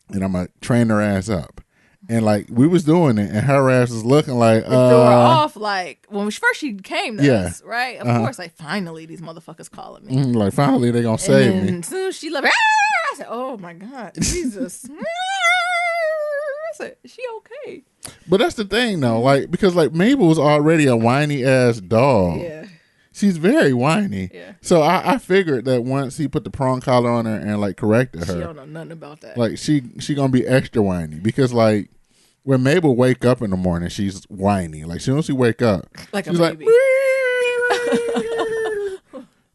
And I'm going to train her ass up. And like we was doing it, and her ass was looking like... It threw her off, like, when she came to us, right? Of course, like, finally these motherfuckers calling me. Like, finally they going to save me. And as soon as she left, I said, oh my God, Jesus. I said, is she okay? But that's the thing, though, like, because like Mabel was already a whiny ass dog. Yeah. She's very whiny. Yeah. So I figured that once he put the prong collar on her and like corrected her, she don't know nothing about that. Like she gonna be extra whiny, because like when Mabel wake up in the morning, she's whiny. Like as soon as she wake up, like she's a baby.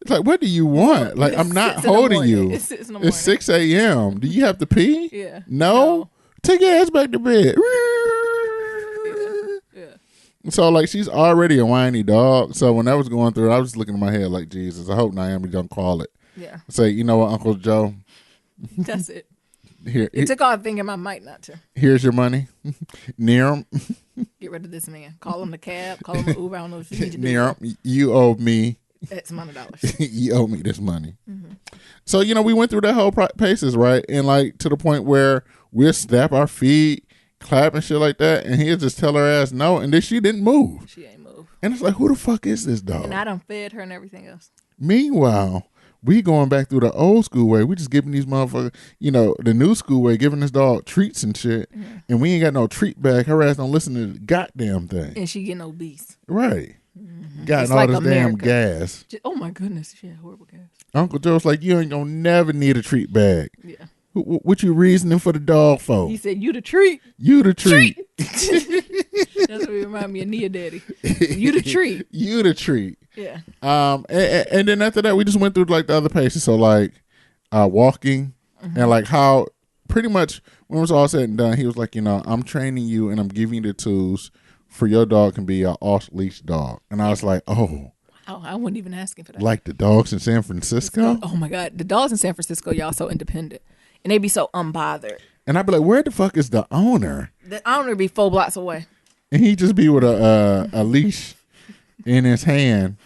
It's like, what do you want? Like, I'm not holding you. It's 6 in the morning. It's 6 a.m. Do you have to pee? Yeah. No? Take your ass back to bed. So, like, she's already a whiny dog. So, when that was going through, I was just looking in my head like, Jesus, I hope Naomi don't call it. Yeah. Say, you know what, Uncle Joe? That's it. Here, it took all thinking I might not to. Here's your money. Near him. Get rid of this man. Call him the cab. Call him an Uber. I don't know if you need to do Near him. You owe me. It's $100. You owe me this money. Mm-hmm. So, we went through that whole paces, right? And, like, to the point where we'll snap our feet, clap and shit like that, and he'll just tell her ass no, and then she didn't move. She ain't moved. And it's like, who the fuck is this dog? And I done fed her and everything else. Meanwhile, we going back through the old school way. We just giving these motherfuckers, the new school way, giving this dog treats and shit, and we ain't got no treat bag. Her ass don't listen to the goddamn thing. And she getting obese. Right. Mm-hmm. Got all like this America. Damn gas. Oh my goodness, she had horrible gas. Uncle Joe's like, you ain't gonna never need a treat bag. Yeah. What you reasoning for the dog for? He said, you the treat. You the treat. That's what remind me of Nia Daddy. You the treat. You the treat. Yeah. And then after that, we just went through like the other paces. So like walking and like how pretty much when it was all said and done, he was like, I'm training you and I'm giving you the tools for your dog can be an off-leash dog. And I was like, oh. Oh, I wasn't even asking for that. Like the dogs in San Francisco? Oh my God. The dogs in San Francisco, y'all so independent. And they be so unbothered. And I'd be like, where the fuck is the owner? The owner be 4 blocks away. And he just be with a leash in his hand.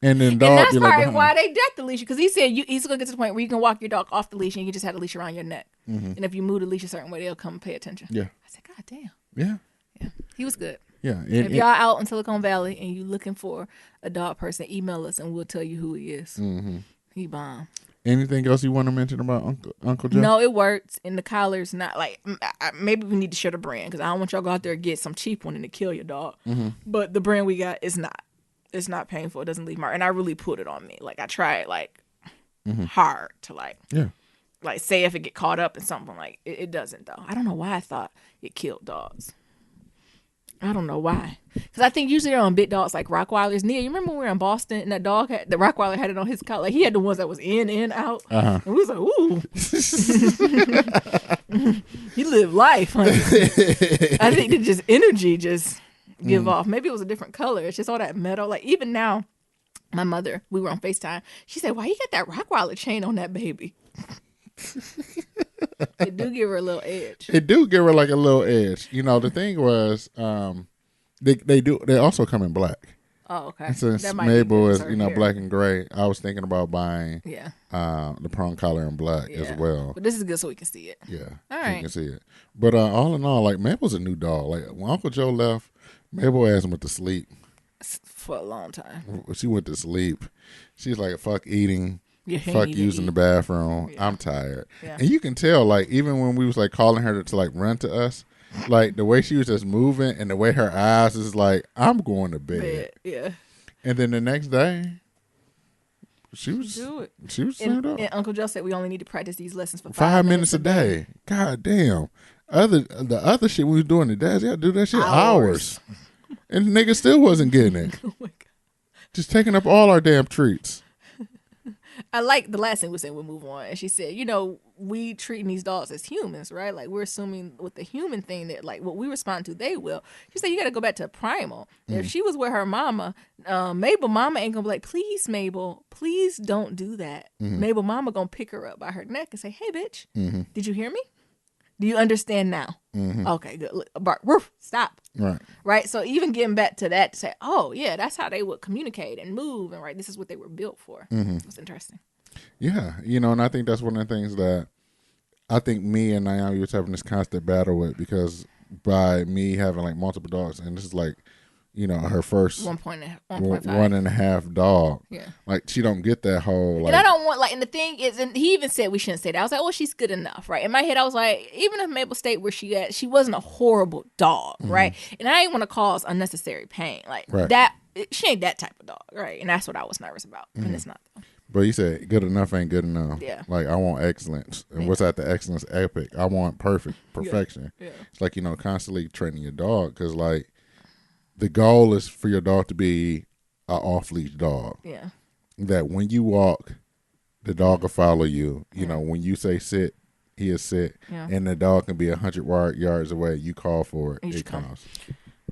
And then the dog and that's be like, probably why they decked the leash. Because he said he's going to get to the point where you can walk your dog off the leash and you just have a leash around your neck. Mm-hmm. And if you move the leash a certain way, they'll come and pay attention. Yeah. I said, God damn. Yeah. Yeah. He was good. Yeah. If y'all out in Silicon Valley and you looking for a dog person, email us and we'll tell you who he is. Mm-hmm. He bomb. Anything else you want to mention about Uncle Joe? No, it works. And the collar's not like, maybe we need to share the brand because I don't want y'all to go out there and get some cheap one and to kill your dog. Mm-hmm. But the brand we got is not. It's not painful. It doesn't leave mark. And I really put it on me. Like I tried like hard to like say if it get caught up in something, like it doesn't though. I don't know why I thought it killed dogs. I don't know why. Because I think usually they're on big dogs like Rottweilers. Nia, you remember when we were in Boston and that dog the Rottweiler had it on his collar? Like he had the ones that was in, out. Uh-huh. And we was like, ooh. He lived life, honey. I think it just energy just give off. Maybe it was a different color. It's just all that metal. Like even now, my mother, we were on FaceTime. She said, why you got that Rottweiler chain on that baby? It do give her a little edge. It do give her like a little edge. The thing was, they also come in black. Oh, okay. And since Mabel is black and gray, I was thinking about buying the prong collar in black as well. But this is good so we can see it. Yeah, all right. You can see it. But all in all, like Mabel's a new dog. Like when Uncle Joe left, Mabel asked him to sleep. for a long time. She went to sleep. She's like, fuck eating. Yeah, Fuck using the bathroom. Yeah. I'm tired. Yeah. And you can tell, like, even when we was like calling her to like run to us, like the way she was just moving and the way her eyes is like, I'm going to bed. Yeah. And then the next day, she was turned up. And Uncle Joe said we only need to practice these lessons for 5 minutes a day. God damn. The other shit we was doing today, you gotta do that shit hours. And the nigga still wasn't getting it. Oh my God. Just taking up all our damn treats. I like the last thing we said, we'll move on. And she said, we treating these dogs as humans, right? Like, we're assuming with the human thing that, like, what we respond to, they will. She said, you got to go back to primal. Mm-hmm. If she was with her mama, Mabel mama ain't going to be like, please, Mabel, please don't do that. Mm-hmm. Mabel mama going to pick her up by her neck and say, hey, bitch, did you hear me? Do you understand now? Mm-hmm. Okay, good. Bark, woof, stop. Right. So even getting back to that to say, oh, yeah, that's how they would communicate and move. And this is what they were built for. Mm-hmm. It's interesting. Yeah. And I think that's one of the things that I think me and Naomi was having this constant battle with, because by me having like multiple dogs, and this is like, her first 1.5 dog. Yeah. Like, she don't get that whole, like. And I don't want, and the thing is, and he even said we shouldn't say that. I was like, well, she's good enough, right? In my head, I was like, even if Mabel stayed where she at, she wasn't a horrible dog, right? And I didn't want to cause unnecessary pain. Like, that, she ain't that type of dog, right? And that's what I was nervous about. And it's not, though. But you said good enough ain't good enough. Yeah. Like, I want excellence. And what's at the excellence epic? I want perfection. Yeah. It's like, constantly training your dog, because, like, the goal is for your dog to be an off-leash dog. Yeah. That when you walk, the dog will follow you. When you say sit, he'll sit. Yeah. And the dog can be 100 yards away. You call for it, it comes.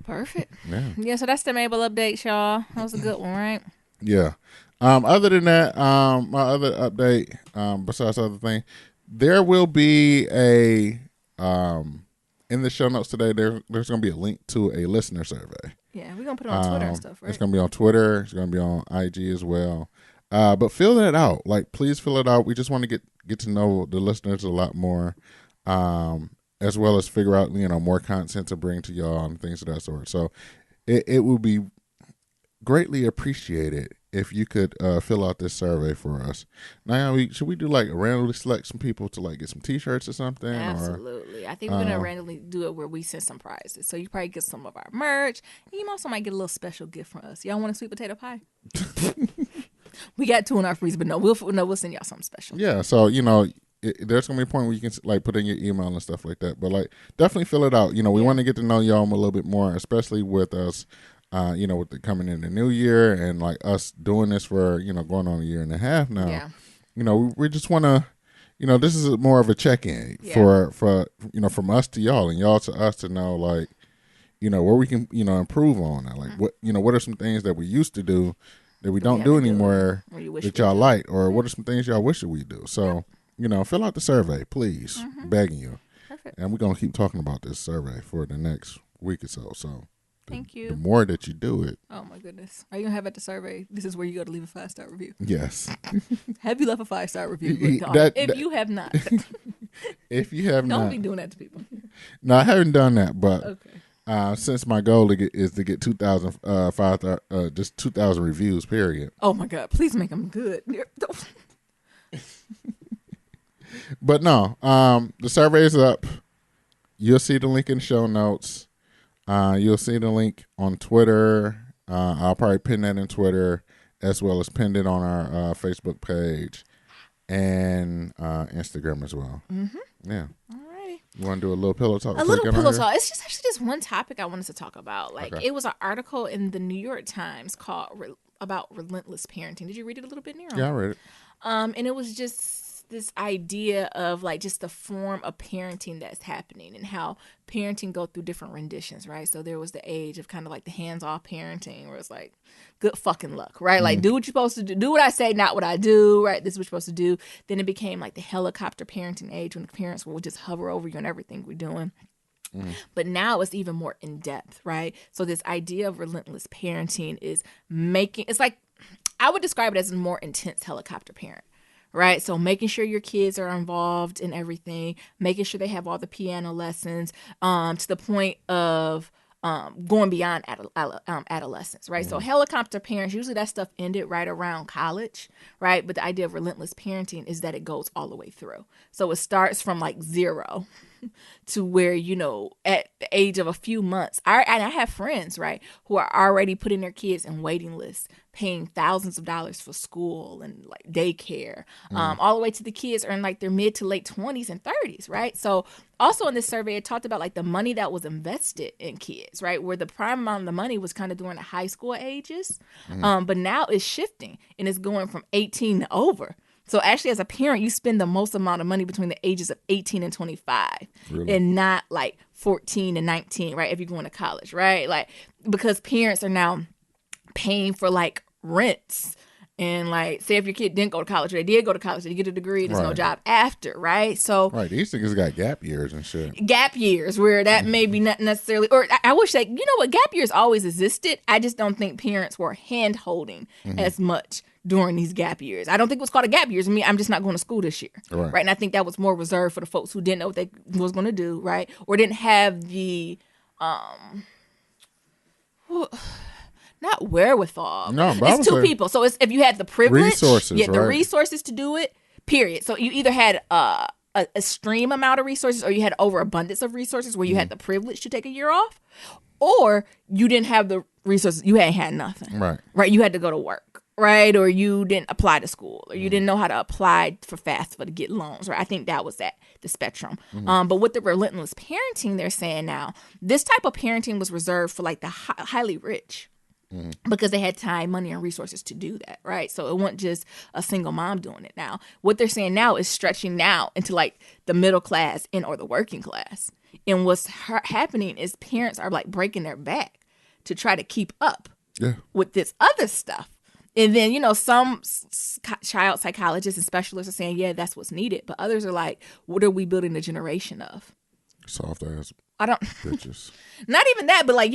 Perfect. Yeah. Yeah, so that's the Mabel update, y'all. That was a good one, right? Yeah. Other than that, my other update, besides other thing, there will be in the show notes today, there's going to be a link to a listener survey. Yeah, we're going to put it on Twitter and stuff, right? It's going to be on Twitter. It's going to be on IG as well. But fill that out. Like, please fill it out. We just want to get to know the listeners a lot more, as well as figure out, more content to bring to y'all and things of that sort. So it would be greatly appreciated if you could fill out this survey for us. Now, should we do randomly select some people to get some T-shirts or something? Absolutely. I think we're gonna randomly do it where we send some prizes. So you probably get some of our merch. You also might get a little special gift from us. Y'all want a sweet potato pie? We got 2 in our freezer, but we'll send y'all something special. Yeah. So there's gonna be a point where you can put in your email and stuff like that. But definitely fill it out. We want to get to know y'all a little bit more, especially with us. With the coming in the new year and us doing this for, going on a year and a half now. Yeah. We just want to, this is more of a check-in for from us to y'all and y'all to us to know, where we can, improve on that. What are some things that we used to do that we don't do anymore that y'all like, or what are some things y'all wish that we do? So, fill out the survey, please. Mm-hmm. Begging you. Perfect. And we're going to keep talking about this survey for the next week or so. So. Thank you. The more that you do it. Oh, my goodness. Are you going to have at the survey? This is where you go to leave a 5-star review. Yes. Have you left a 5-star review? If you have not. If you have not. Don't be doing that to people. No, I haven't done that. But since my goal is to get 2,000 just 2,000 reviews, period. Oh, my God. Please make them good. But no, the survey is up. You'll see the link in the show notes. You'll see the link on Twitter. I'll probably pin that in Twitter, as well as pin it on our Facebook page and Instagram as well. Mm-hmm. Yeah. All right. You want to do a little pillow talk? A little pillow talk. It's just actually just one topic I wanted to talk about. It was an article in the New York Times called about relentless parenting. Did you read it a little bit, Nero? Yeah, I read it. And it was just this idea of just the form of parenting that's happening and how parenting go through different renditions, right? So there was the age of kind of the hands-off parenting where it's good fucking luck, right? Do what you're supposed to do what I say, not what I do, right? This is what you're supposed to do. Then it became the helicopter parenting age when the parents will just hover over you and everything we're doing. But now it's even more in depth, right? So this idea of relentless parenting is I would describe it as a more intense helicopter parent. Right. So making sure your kids are involved in everything, making sure they have all the piano lessons, to the point of going beyond adolescence, right? So helicopter parents, usually that stuff ended right around college, right? But the idea of relentless parenting is that it goes all the way through. So it starts from like 0 to where, at the age of a few months. And I have friends, right, who are already putting their kids in waiting lists, paying thousands of dollars for school and like daycare, all the way to the kids are in like their mid to late 20s and 30s, right? So also in this survey, it talked about like the money that was invested in kids, right, where the prime amount of the money was kind of during the high school ages, but now it's shifting and it's going from 18 to over. So actually, as a parent, you spend the most amount of money between the ages of 18 and 25, really? And not like 14 and 19, right? If you're going to college, right? Like, because parents are now paying for like rents. And like, say if your kid didn't go to college or they did go to college, they get a degree, there's no job after, right? So these niggas got gap years and shit. Gap years where that may be not necessarily, or I wish that, gap years always existed. I just don't think parents were hand holding as much during these gap years. I don't think it was called a gap years. I'm just not going to school this year, right? And I think that was more reserved for the folks who didn't know what they was going to do, right? Or didn't have the, not wherewithal. No, it's two people. So it's if you had the privilege, resources, the resources to do it, period. So you either had a extreme amount of resources or you had overabundance of resources where you had the privilege to take a year off, or you didn't have the resources. You hadn't had nothing. Right. You had to go to work, right? Or you didn't apply to school, or you didn't know how to apply for FAFSA to get loans, right? I think that was the spectrum. But with the relentless parenting, they're saying now, this type of parenting was reserved for like the highly rich. Because they had time, money, and resources to do that, right? So it wasn't just a single mom doing it now. What they're saying now is stretching now into like the middle class or the working class. And what's happening is parents are like breaking their back to try to keep up with this other stuff. And then, some child psychologists and specialists are saying, yeah, that's what's needed. But others are like, what are we building a generation of? Soft ass bitches. Not even that, but like,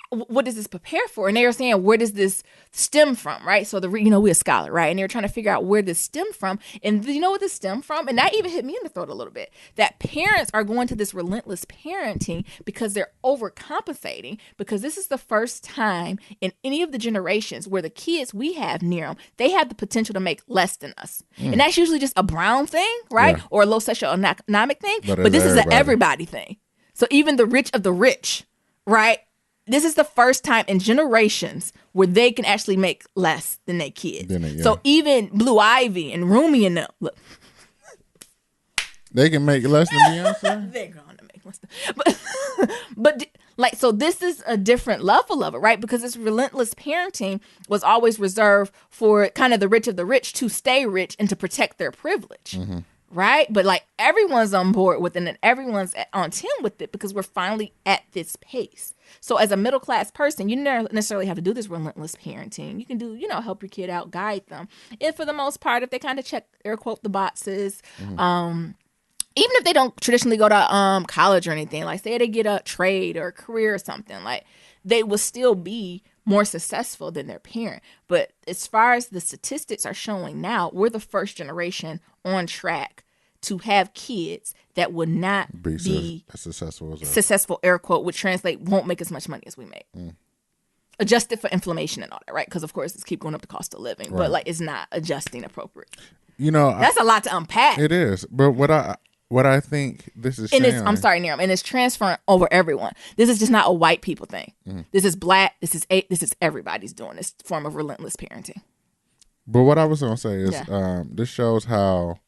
what does this prepare for? And they were saying, where does this stem from, right? So we're a scholar, right? And they were trying to figure out where this stem from. And you know what this stem from? And that even hit me in the throat a little bit. That parents are going to this relentless parenting because they're overcompensating, because this is the first time in any of the generations where the kids we have near them, they have the potential to make less than us. And that's usually just a brown thing, right? Yeah. Or a low socioeconomic thing. But this is an everybody thing. So even the rich of the rich, right? This is the first time in generations where they can actually make less than their kids. So even Blue Ivy and Rumi and them, look. They can make less than Beyonce? They're going to make less than. But like, so this is a different level of it, right? Because this relentless parenting was always reserved for kind of the rich of the rich to stay rich and to protect their privilege. Right? But like everyone's on board with it and everyone's on 10 with it because we're finally at this pace. So as a middle class person, you don't necessarily have to do this relentless parenting. You can do, help your kid out, guide them. And for the most part, if they kind of check, air quote, the boxes, even if they don't traditionally go to college or anything, like say they get a trade or a career or something, like they will still be more successful than their parent. But as far as the statistics are showing now, we're the first generation on track to have kids that would not be successful, air quote, would translate, won't make as much money as we make. Adjusted for inflation and all that, right? Because of course it's keep going up the cost of living, but like it's not adjusting appropriate. That's a lot to unpack. It is. But what I think this is saying, I'm sorry, Niram, and it's transferring over everyone. This is just not a white people thing. This is black. This is everybody's doing this form of relentless parenting. But what I was going to say is this shows how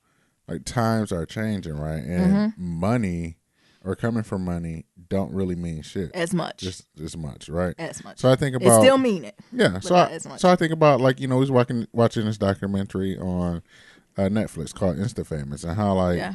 like times are changing, right? And money or coming from money don't really mean shit as much. Just as much, right? As much. So I think about it still mean it. Yeah. So I think about like we was watching this documentary on Netflix called Insta Famous and how like. Yeah.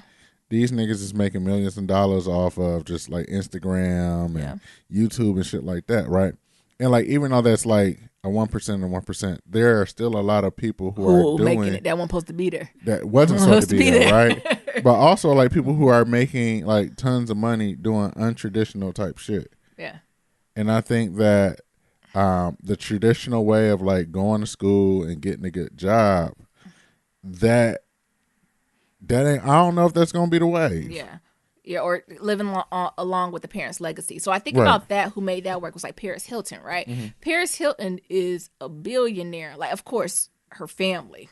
These niggas is making millions of dollars off of just like Instagram and YouTube and shit like that, right? And like even though that's like a 1% and 1%, there are still a lot of people who are doing making it that wasn't supposed to be there. That wasn't supposed to be there, right? But also like people who are making like tons of money doing untraditional type shit. Yeah. And I think that the traditional way of like going to school and getting a good job, that ain't, I don't know if that's gonna be the way. Yeah. Yeah, or living along with the parents' legacy. So I think Right. about that. Who made that work was like Paris Hilton, right? Paris Hilton is a billionaire. Like, of course, her family,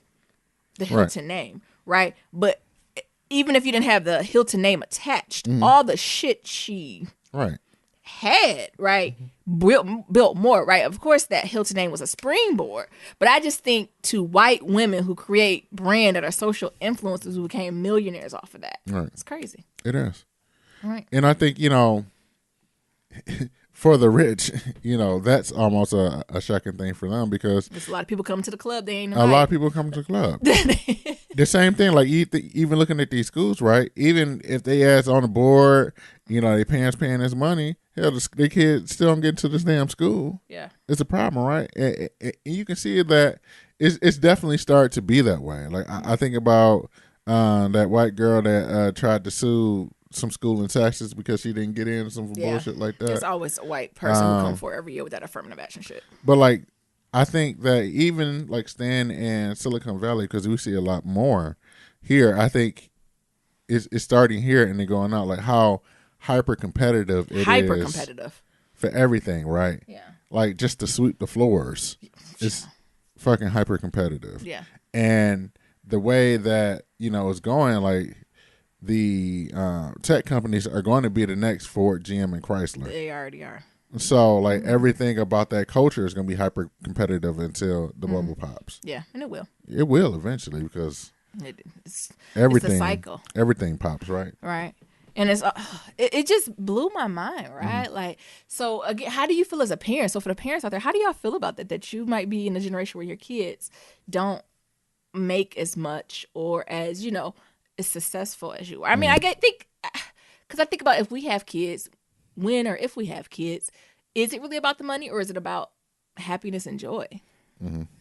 the Hilton name, right? But even if you didn't have the Hilton name attached, all the shit she Right. had, right, built more, right? Of course, that Hilton name was a springboard, but I just think to white women who create brand that are social influencers who became millionaires off of that. Right. It's crazy. It is. Right. And I think, for the rich, that's almost a shocking thing for them because There's a lot of people come to the club. They ain't a lot of people come to the club. The same thing, like even looking at these schools, right? Even if they ask on the board, their parents paying this money, hell, the kids still don't get into this damn school. Yeah. It's a problem, right? And you can see that it's definitely started to be that way. Like I think about that white girl that tried to sue some school in Texas because she didn't get in some bullshit like that. There's always a white person who come for every year with that affirmative action shit. But like, I think that even like staying in Silicon Valley, because we see a lot more here, I think it's starting here and then going out, like how hyper competitive it is for everything, right? Yeah. Like just to sweep the floors, it's fucking hyper competitive. Yeah. And the way that it's going, like the tech companies are going to be the next Ford, GM, and Chrysler. They already are. So like everything about that culture is going to be hyper competitive until the bubble pops. Yeah, and it will. It will eventually because it's everything, a cycle. Everything pops, right? Right. And it just blew my mind, right? Like, so again, how do you feel as a parent? So for the parents out there, how do y'all feel about that you might be in a generation where your kids don't make as much or as, as successful as you are? I mean, because I think about if we have kids, when or if we have kids, is it really about the money or is it about happiness and joy?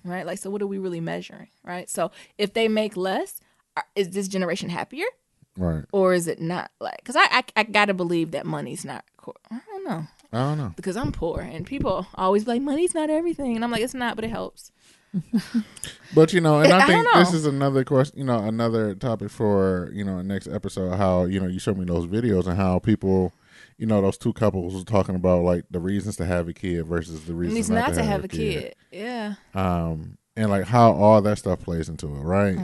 Right? Like, so what are we really measuring? Right? So if they make less, is this generation happier? Right. Or is it not? Like, because I got to believe that money's not. I don't know. Because I'm poor and people always be like, money's not everything. And I'm like, it's not, but it helps. But, and I think this is another question, another topic for, next episode, how, you showed me those videos and how people, those two couples was talking about like the reasons to have a kid versus the reasons not to have a kid. Yeah. And like how all that stuff plays into it, right?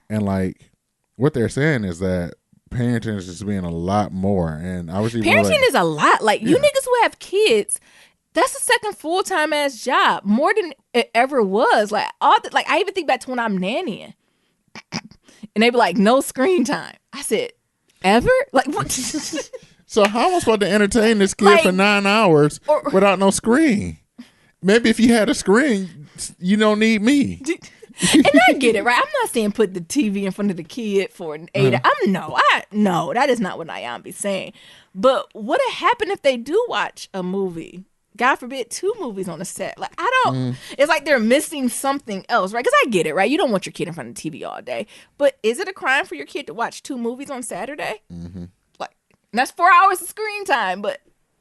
And like what they're saying is that parenting is just being a lot more. And obviously parenting is a lot. Like you niggas who have kids, that's a second full-time ass job, more than it ever was. Like I even think back to when I'm nannying, and they be like, no screen time. I said, ever? Like what? So how am I supposed to entertain this kid for 9 hours without no screen? Maybe if you had a screen, you don't need me. And I get it, right? I'm not saying put the TV in front of the kid for an 8 hours. No, that is not what I am be saying. But what would happen if they do watch a movie? God forbid, 2 movies on a set. Like, I don't, it's like they're missing something else, right? Because I get it, right? You don't want your kid in front of the TV all day. But is it a crime for your kid to watch 2 movies on Saturday? Like, that's 4 hours of screen time, but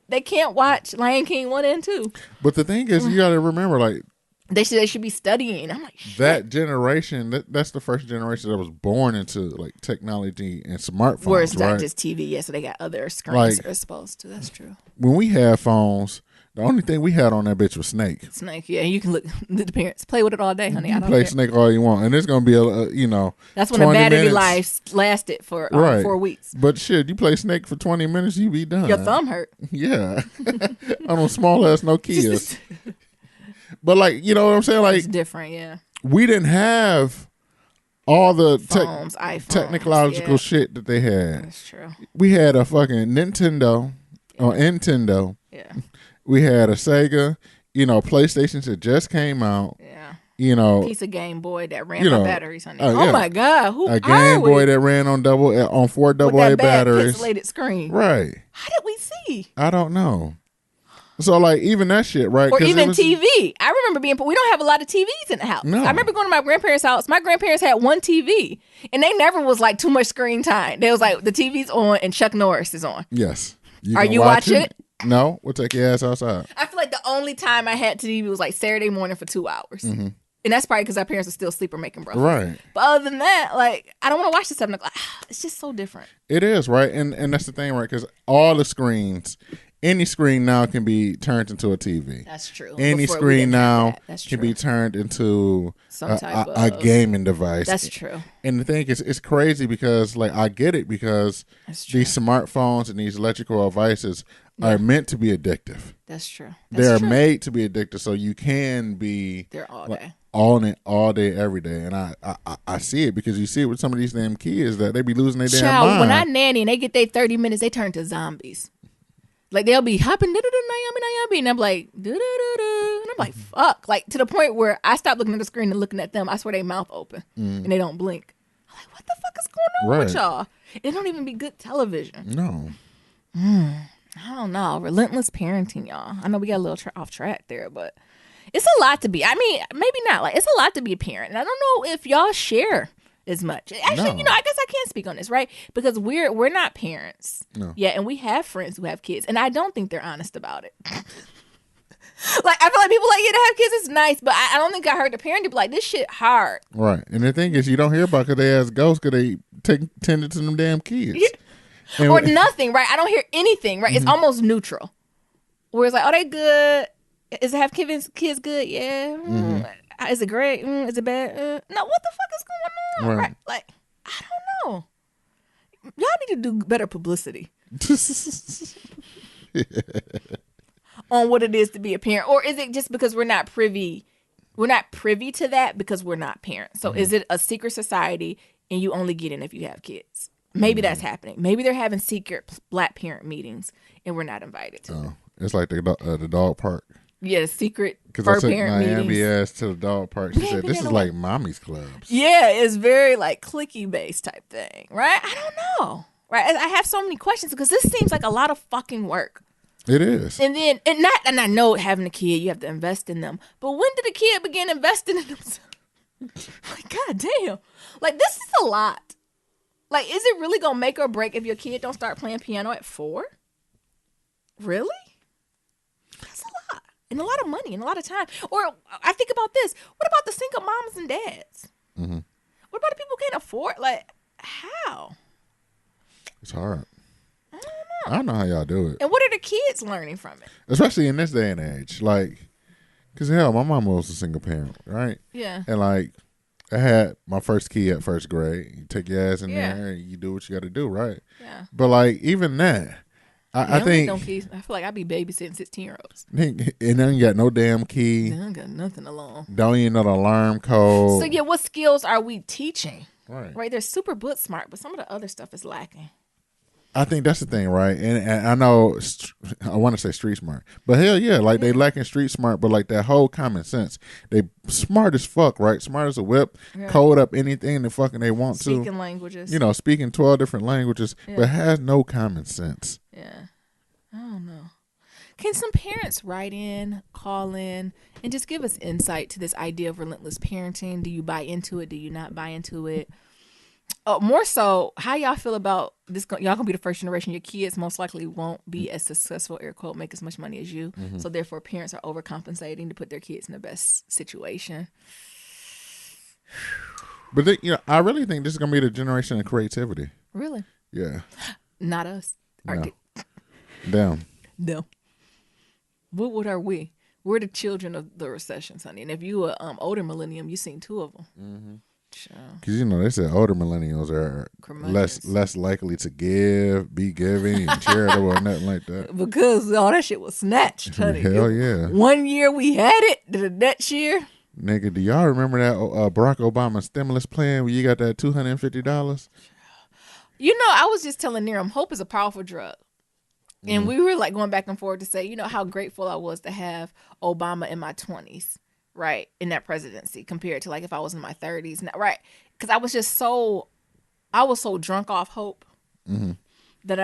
they can't watch Lion King 1 and 2. But the thing is, you got to remember, like, they should be studying. I'm like, shit. That generation, that's the first generation that was born into like technology and smartphones. Where it's not right? just TV, yeah, so they got other screens they're exposed to. That's true. When we had phones, the only thing we had on that bitch was Snake. Snake, yeah. You can look the parents play with it all day, honey. I don't play care. Snake all you want, and it's gonna be That's when the battery life lasted for 4 weeks. But shit, you play Snake for 20 minutes, you be done. Your thumb hurt. Yeah, on those small ass Nokias. But like, you know what I'm saying? Like, it's different, yeah. We didn't have all the phones, iPhones, technological shit that they had. That's true. We had a fucking Nintendo or Nintendo. Yeah. We had a Sega. PlayStations that just came out. Yeah. Piece of Game Boy that ran on batteries, honey. Oh my God, a Game Boy that ran on 4 AA batteries. Pixelated screen. Right. How did we see? I don't know. So like even that shit, right? Or even TV. I remember we don't have a lot of TVs in the house. No. I remember going to my grandparents' house. My grandparents had 1 TV, and they never was like too much screen time. They was like the TV's on and Chuck Norris is on. Yes. Are you watching it? No, we'll take your ass outside. I feel like the only time I had TV was like Saturday morning for 2 hours. And that's probably because our parents are still asleep or making breakfast. Right. But other than that, like, I don't want to watch the 7 o'clock. It's just so different. It is, right? And that's the thing, right? Because all the screens, any screen now can be turned into a TV. That's true. Any screen now can be turned into a gaming device. That's true. And the thing is, it's crazy because, like, I get it because these smartphones and these electrical devices are meant to be addictive. That's true. They're made to be addictive, so you can be there all day. On it all day, every day. And I see it because you see it with some of these damn kids that they be losing their damn mind. When I nanny and they get their 30 minutes, they turn to zombies. Like, they'll be hopping, Naomi, and I'm like, and I'm like, fuck. Like, to the point where I stop looking at the screen and looking at them. I swear they mouth open and they don't blink. I'm like, what the fuck is going on with y'all? It don't even be good television. No. I don't know. Relentless parenting, y'all. I know we got a little off track there, but it's a lot to be. I mean, maybe not. Like, it's a lot to be a parent. And I don't know if y'all share as much. Actually, I guess I can't speak on this, right? Because we're not parents. No. Yeah, and we have friends who have kids, and I don't think they're honest about it. Like, I feel like people like, to have kids is nice, but I don't think I heard the parent be like, this shit hard. Right. And the thing is, you don't hear about because they ask ghosts because they tended to them damn kids. Yeah. Or nothing, right? I don't hear anything, right? It's almost neutral. Where it's like, oh, they good. Is it have kids good? Yeah. Is it great? Is it bad? No, what the fuck is going on? Right. Like, I don't know. Y'all need to do better publicity on what it is to be a parent. Or is it just because we're not privy to that because we're not parents? So is it a secret society and you only get in if you have kids? Maybe that's happening. Maybe they're having secret black parent meetings and we're not invited to them. It's like the dog park. Yeah, secret fur parent meetings. Because I took Miami ass to the dog park. She said, this is like mommy's clubs. Yeah, it's very like clicky-based type thing, right? I don't know. Right? I have so many questions because this seems like a lot of fucking work. It is. And I know having a kid, you have to invest in them. But when did a kid begin investing in themselves? Like, God damn. Like, this is a lot. Like, is it really going to make or break if your kid don't start playing piano at 4? Really? That's a lot. And a lot of money and a lot of time. Or I think about this. What about the single moms and dads? Mm-hmm. What about the people who can't afford? Like, how? It's hard. I don't know how y'all do it. And what are the kids learning from it? Especially in this day and age. Like, because hell, my mama was a single parent, right? Yeah. And like, I had my first kid at first grade. You take your ass in there and you do what you got to do, right? Yeah. But like, even that, I think. I feel like I be babysitting 16-year-olds. And then you got no damn key. I don't got nothing alone. Don't even know the alarm code. So yeah, what skills are we teaching? Right. They're super book smart, but some of the other stuff is lacking. I think that's the thing, right? And I know I want to say street smart, but hell yeah, like they lacking street smart, but like that whole common sense. They smart as fuck, right? Smart as a whip, code up anything the fucking they want to. Speaking languages. Speaking 12 different languages, but has no common sense. Yeah. I don't know. Can some parents write in, call in, and just give us insight to this idea of relentless parenting? Do you buy into it? Do you not buy into it? More so, how y'all feel about this? Y'all gonna be the first generation. Your kids most likely won't be as successful, air quote, make as much money as you. Mm-hmm. So therefore, parents are overcompensating to put their kids in the best situation. But I really think this is gonna be the generation of creativity. Really? Yeah. Not us. No. Damn. No. What are we? We're the children of the recessions, honey. And if you were older millennium, you've seen 2 of them. Mm-hmm. Because they said older millennials are less likely to be giving and charitable or nothing like that. Because all that shit was snatched, honey. Hell yeah. One year we had it, the next year. Nigga, do y'all remember that Barack Obama stimulus plan where you got that $250? I was just telling Niram, hope is a powerful drug. And we were like going back and forth to say, how grateful I was to have Obama in my 20s. Right, in that presidency compared to like if I was in my 30s, right? Because I was so drunk off hope that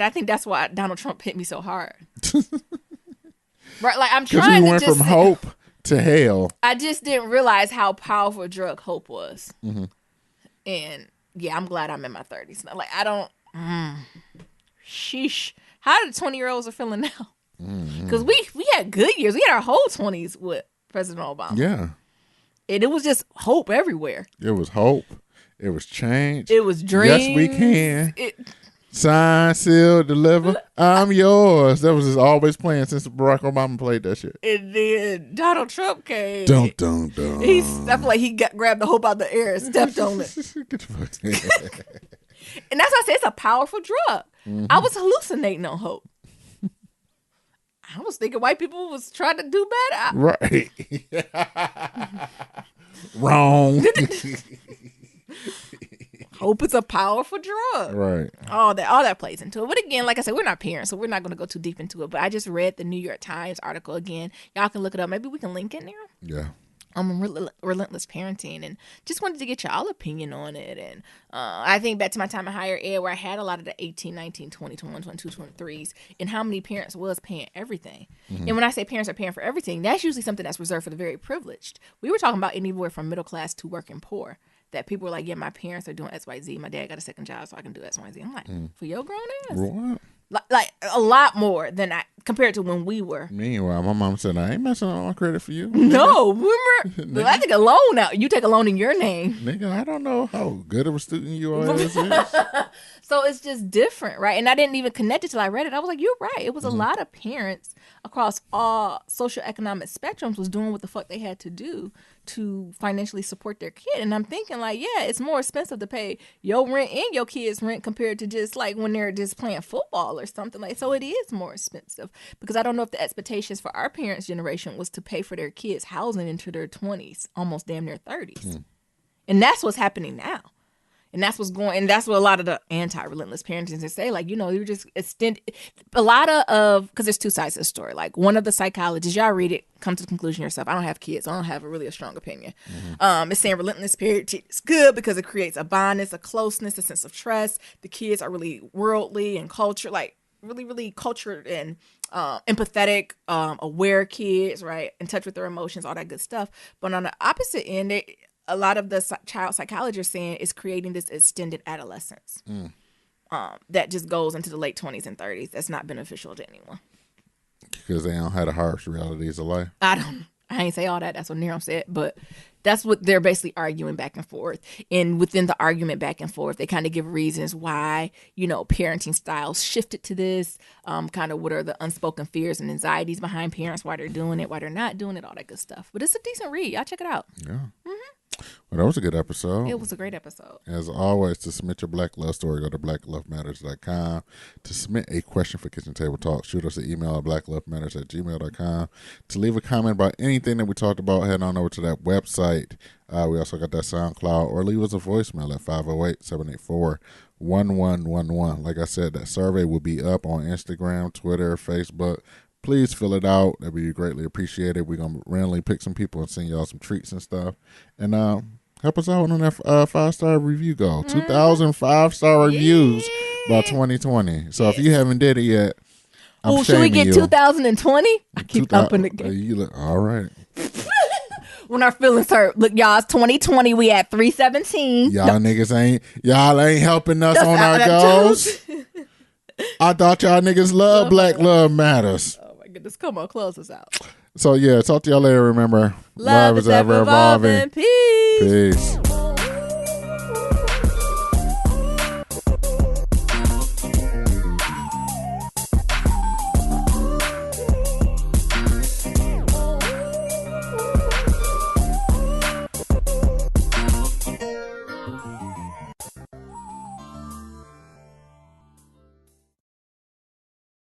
I think that's why Donald Trump hit me so hard. Right, like I'm trying to. Because we went from hope to hell. I just didn't realize how powerful a drug hope was, and yeah, I'm glad I'm in my 30s now. Like I don't. Sheesh, how do 20-year-olds are feeling now? Because we had good years. We had our whole 20s with President Obama. Yeah. And it was just hope everywhere. It was hope. It was change. It was dreams. Yes, we can. Sign, seal, deliver. I'm yours. That was just always playing since Barack Obama played that shit. And then Donald Trump came. Dun, dun, dun. I feel like he grabbed the hope out the air and stepped on it. Get the fuck And that's why I said it's a powerful drug. Mm-hmm. I was hallucinating on hope. I was thinking white people was trying to do better. Right. Wrong. Hope is a powerful drug. Right. All that plays into it. But again, like I said, we're not parents, so we're not going to go too deep into it. But I just read the New York Times article again. Y'all can look it up. Maybe we can link it there. Yeah. Relentless parenting, and just wanted to get y'all opinion on it. And I think back to my time in higher ed where I had a lot of the 18, 19, 20, 21, 22, 23s, and how many parents was paying everything. Mm-hmm. And when I say parents are paying for everything, that's usually something that's reserved for the very privileged. We were talking about anywhere from middle class to working poor. That people were like, yeah, my parents are doing X, Y, Z. My dad got a second job, so I can do X, Y, Z. I'm like, for your grown ass? What? Like a lot more than compared to when we were. Meanwhile, my mom said, I ain't messing on my credit for you. No, remember? I take a loan out. You take a loan in your name. Nigga, I don't know how good of a student you are. So it's just different, right? And I didn't even connect it till I read it. I was like, you're right. It was a lot of parents across all socioeconomic spectrums was doing what the fuck they had to do to financially support their kid. And I'm thinking like, yeah, it's more expensive to pay your rent and your kids' rent compared to just like when they're just playing football or something like. So it is more expensive because I don't know if the expectations for our parents' generation was to pay for their kids' housing into their 20s, almost damn near 30s. And that's what's happening now. And that's what's going, and that's what a lot of the anti-relentless parenting say. Like, you know, you're just extend a lot of, because there's two sides to the story. Like, one of the psychologists, y'all read it, come to the conclusion yourself. I don't have kids, so I don't have a strong opinion. It's saying relentless parenting is good because it creates a bondness, a closeness, a sense of trust. The kids are really worldly and cultured, like really, really cultured and empathetic, aware kids, right? In touch with their emotions, all that good stuff. But on the opposite end, a lot of the child psychologists saying is creating this extended adolescence that just goes into the late 20s and 30s. That's not beneficial to anyone. Because they don't have the harsh realities of life. I ain't say all that. That's what Nero said. But that's what they're basically arguing back and forth. And within the argument back and forth, they kind of give reasons why, you know, parenting styles shifted to this, kind of what are the unspoken fears and anxieties behind parents, why they're doing it, why they're not doing it, all that good stuff. But it's a decent read. Y'all check it out. Yeah. Well, that was a good episode. It was a great episode. As always, to submit your Black Love story, go to blacklovematters.com. To submit a question for Kitchen Table Talk, shoot us an email at blacklovematters@gmail.com. To leave a comment about anything that we talked about, head on over to that website. We also got that SoundCloud, or leave us a voicemail at 508-784-1111. Like I said, that survey will be up on Instagram, Twitter, Facebook. Please fill it out. That'd be greatly appreciated. We're going to randomly pick some people and send y'all some treats and stuff. And help us out on that 5-star review goal. 2,000 5-star reviews by 2020. So if you haven't did it yet, I'm should we get 2020? I keep upping the game. You look all right. When our feelings hurt. Look, y'all, it's 2020. We at 317. Y'all niggas ain't helping us on our goals. I thought y'all niggas love Black Love Matters. Oh my goodness. Come on, close us out. So yeah, talk to y'all later. Remember, love is ever evolving. Peace. Peace.